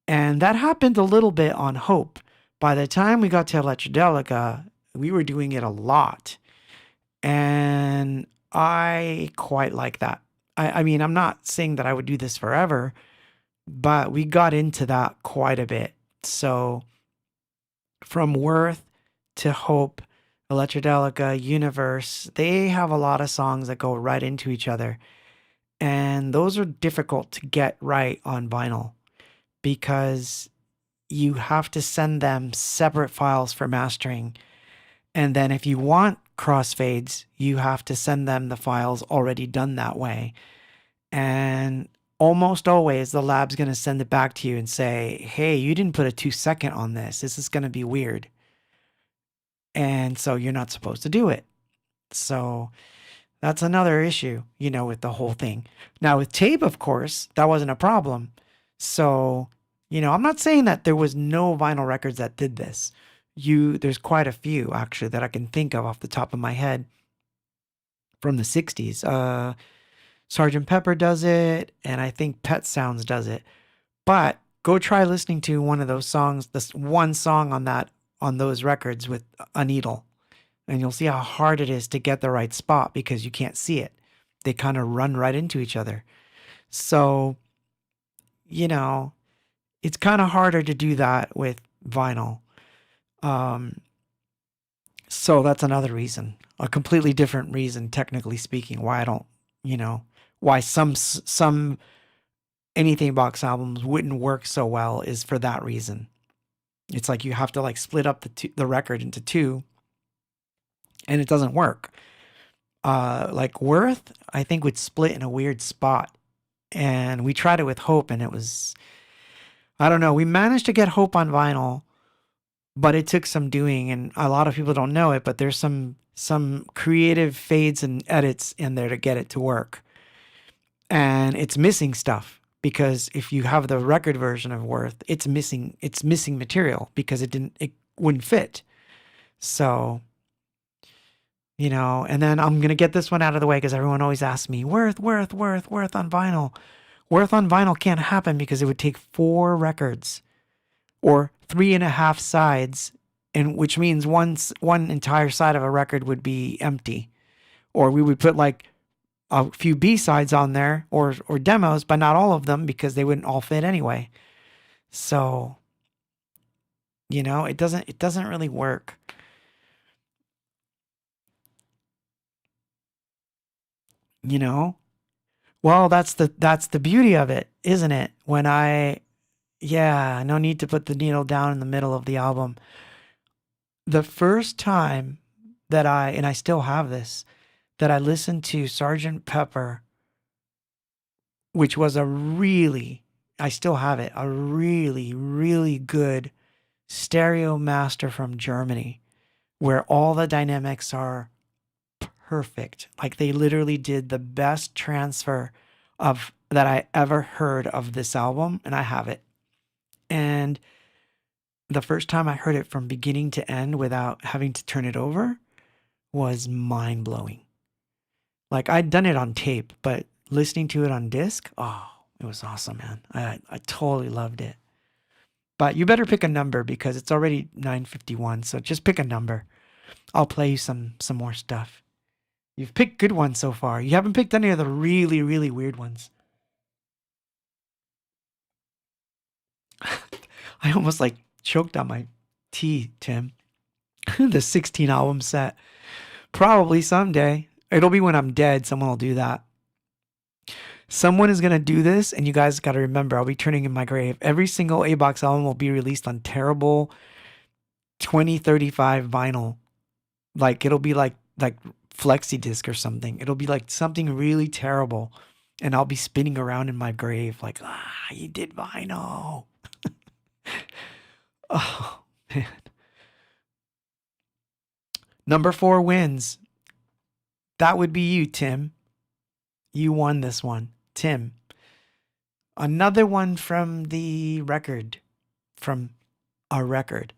And that happened a little bit on Hope. By the time we got to Electrodelica, we were doing it a lot. And I quite like that. I mean, I'm not saying that I would do this forever, but we got into that quite a bit. So from Worth to Hope, Electrodelica, Universe, they have a lot of songs that go right into each other. And those are difficult to get right on vinyl because you have to send them separate files for mastering. And then if you want crossfades, you have to send them the files already done that way. And almost always the lab's going to send it back to you and say, hey, you didn't put a 2 second on this. This is going to be weird. And so you're not supposed to do it. So that's another issue, with the whole thing. Now with tape, of course, that wasn't a problem. So, I'm not saying that there was no vinyl records that did this. There's quite a few actually that I can think of off the top of my head from the 60s. Sergeant Pepper does it, and I think Pet Sounds does it. But go try listening to one of those songs, this one song on those records with a needle, and you'll see how hard it is to get the right spot because you can't see it. They kind of run right into each other. So, it's kind of harder to do that with vinyl. So that's another reason, a completely different reason, technically speaking, why I don't, why some anything box albums wouldn't work so well is for that reason. It's like you have to like split up the record into two, and it doesn't work. Like Worth, I think would split in a weird spot, and we tried it with Hope, and it was, I don't know. We managed to get Hope on vinyl, but it took some doing, and a lot of people don't know it, but there's some creative fades and edits in there to get it to work. And it's missing stuff because if you have the record version of Worth, it's missing material because it wouldn't fit. So, and then I'm going to get this one out of the way because everyone always asks me, Worth on vinyl. Worth on vinyl can't happen because it would take 4 records or 3.5 sides, and which means one entire side of a record would be empty, or we would put like a few B-sides on there or demos, but not all of them because they wouldn't all fit anyway. So, it doesn't really work. You know? Well, that's the beauty of it, isn't it? Yeah, no need to put the needle down in the middle of the album. The first time and I still have this, that I listened to Sergeant Pepper, which was I still have it, a really, really good stereo master from Germany, where all the dynamics are perfect. Like they literally did the best transfer of that I ever heard of this album, and I have it. And the first time I heard it from beginning to end without having to turn it over was mind blowing. Like I'd done it on tape, but listening to it on disc, oh, it was awesome, man. I totally loved it. But you better pick a number because it's already 9:51. So just pick a number. I'll play you some more stuff. You've picked good ones so far. You haven't picked any of the really, really weird ones. I almost like choked on my tea, Tim. The 16 album set. Probably someday. It'll be when I'm dead. Someone will do that. Someone is going to do this, and you guys got to remember, I'll be turning in my grave. Every single Abox album will be released on terrible 2035 vinyl. Like, it'll be like flexi disc or something. It'll be like something really terrible, and I'll be spinning around in my grave like, you did vinyl. Oh, man. Number 4 wins. That would be you, Tim. You won this one. Tim. Another one from the record. From our record.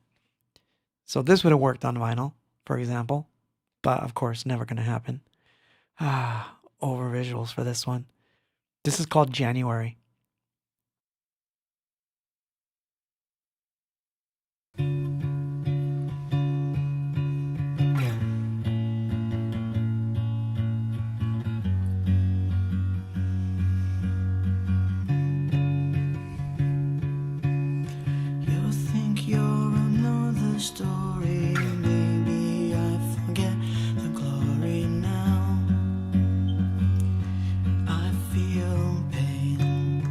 So this would have worked on vinyl, for example. But of course, never going to happen. Over visuals for this one. This is called January. Story, maybe I forget the glory now. I feel pain.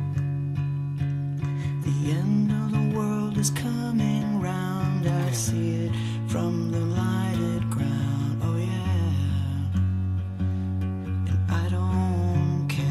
The end of the world is coming round. I see it from the lighted ground. Oh yeah, and I don't care.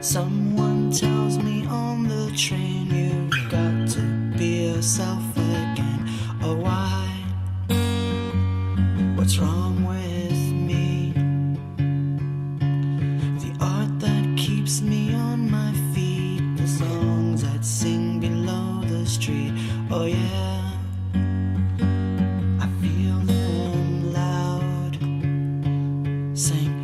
Someone tells me on the train you've got to be yourself again. Oh, why? What's wrong with me? The art that keeps me on my feet, the songs that sing below the street. Oh yeah, I feel them loud, sing.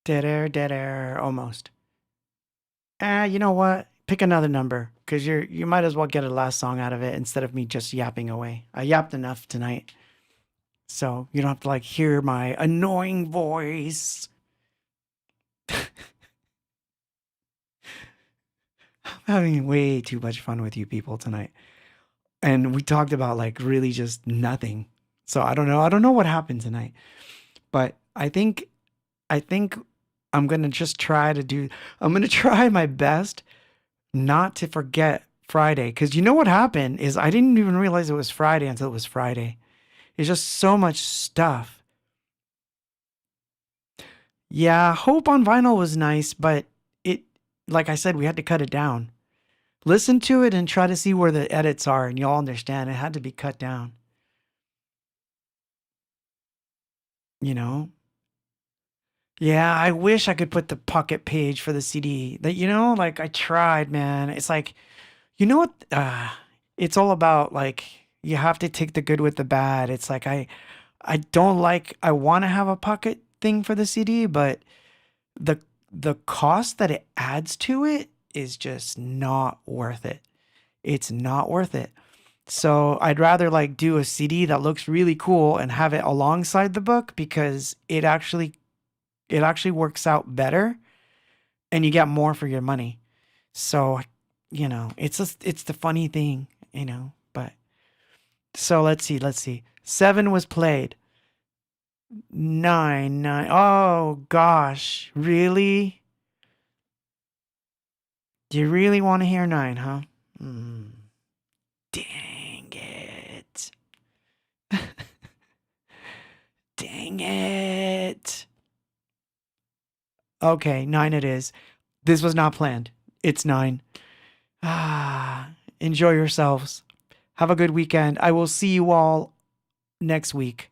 Dead air, almost. You know what? Pick another number, because you might as well get a last song out of it instead of me just yapping away. I yapped enough tonight, so you don't have to like hear my annoying voice. I'm having way too much fun with you people tonight. And we talked about like really just nothing. So I don't know. I don't know what happened tonight. But I think I'm going to just I'm going to try my best not to forget Friday, cuz you know what happened is I didn't even realize it was Friday until it was Friday. It's just so much stuff. Yeah, Hope on Vinyl was nice, but it like I said we had to cut it down. Listen to it and try to see where the edits are, and you'll understand it had to be cut down. You know? Yeah, I wish I could put the pocket page for the CD. That like I tried, man. It's like, you know what? It's all about like you have to take the good with the bad. It's like I don't like. I want to have a pocket thing for the CD, but the the cost that it adds to it is just not worth it. It's not worth it. So I'd rather like do a CD that looks really cool and have it alongside the book because it actually works out better and you get more for your money. So, it's the funny thing, but so let's see. 7 was played. 9. Oh gosh, really? Do you really want to hear 9, huh? Mm, dang it. Dang it. Okay, 9 it is. This was not planned. It's 9. Enjoy yourselves. Have a good weekend. I will see you all next week.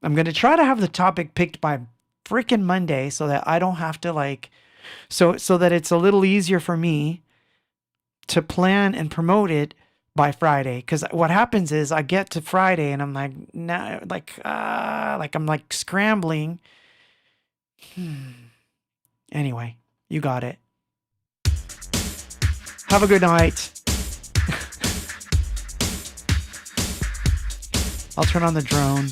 I'm going to try to have the topic picked by freaking Monday so that I don't have to so that it's a little easier for me to plan and promote it by Friday. Cuz what happens is I get to Friday and I'm like nah, like I'm like scrambling. Anyway, you got it. Have a good night. I'll turn on the drone.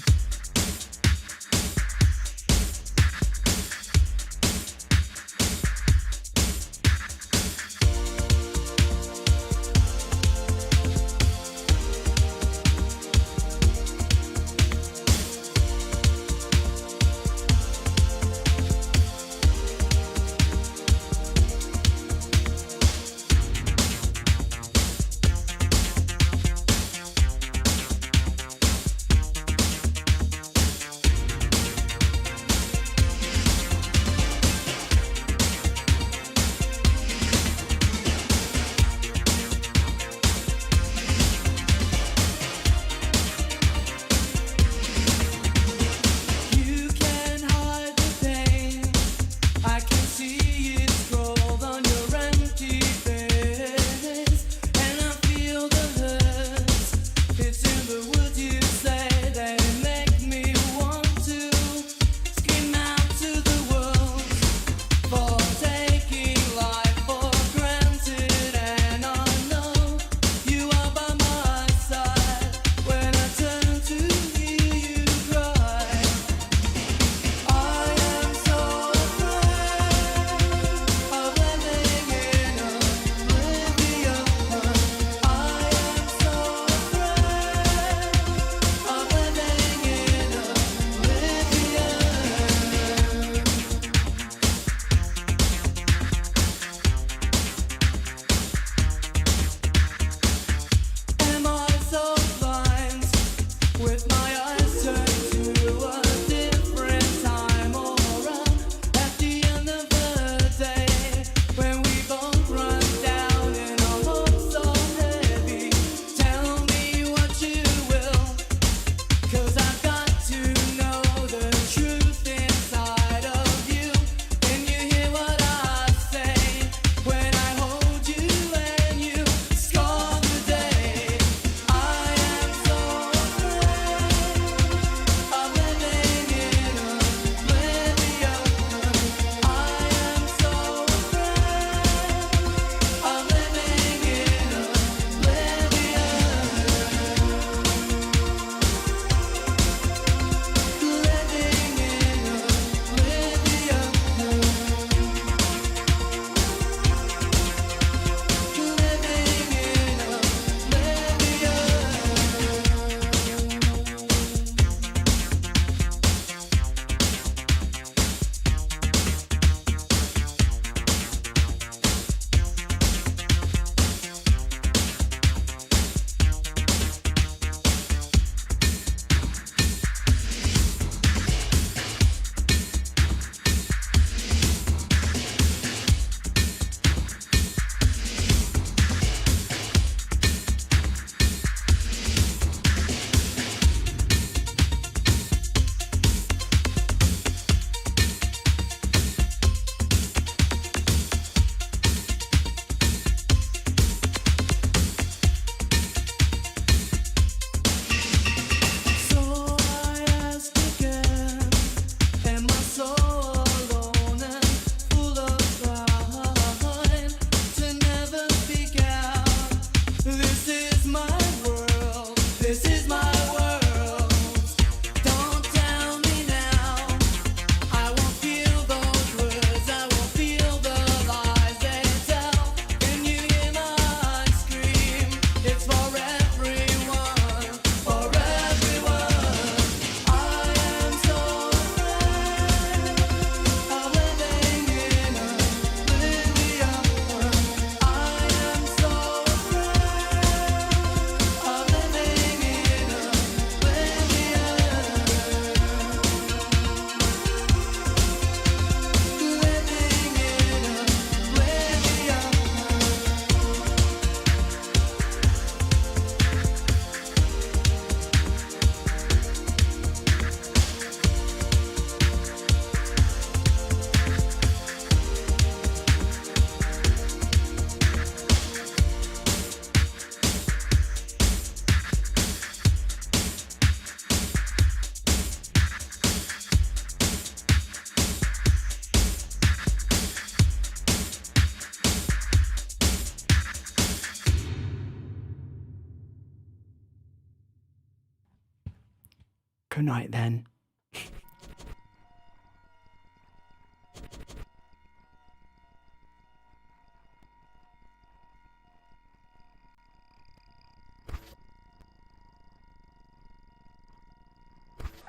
Good night then.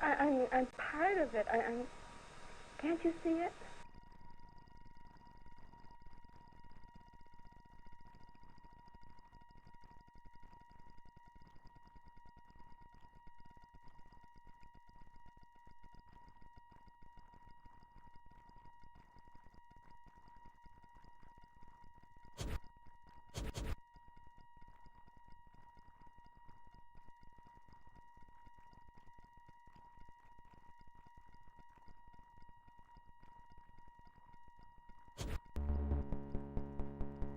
I'm tired of it. Can't you see it?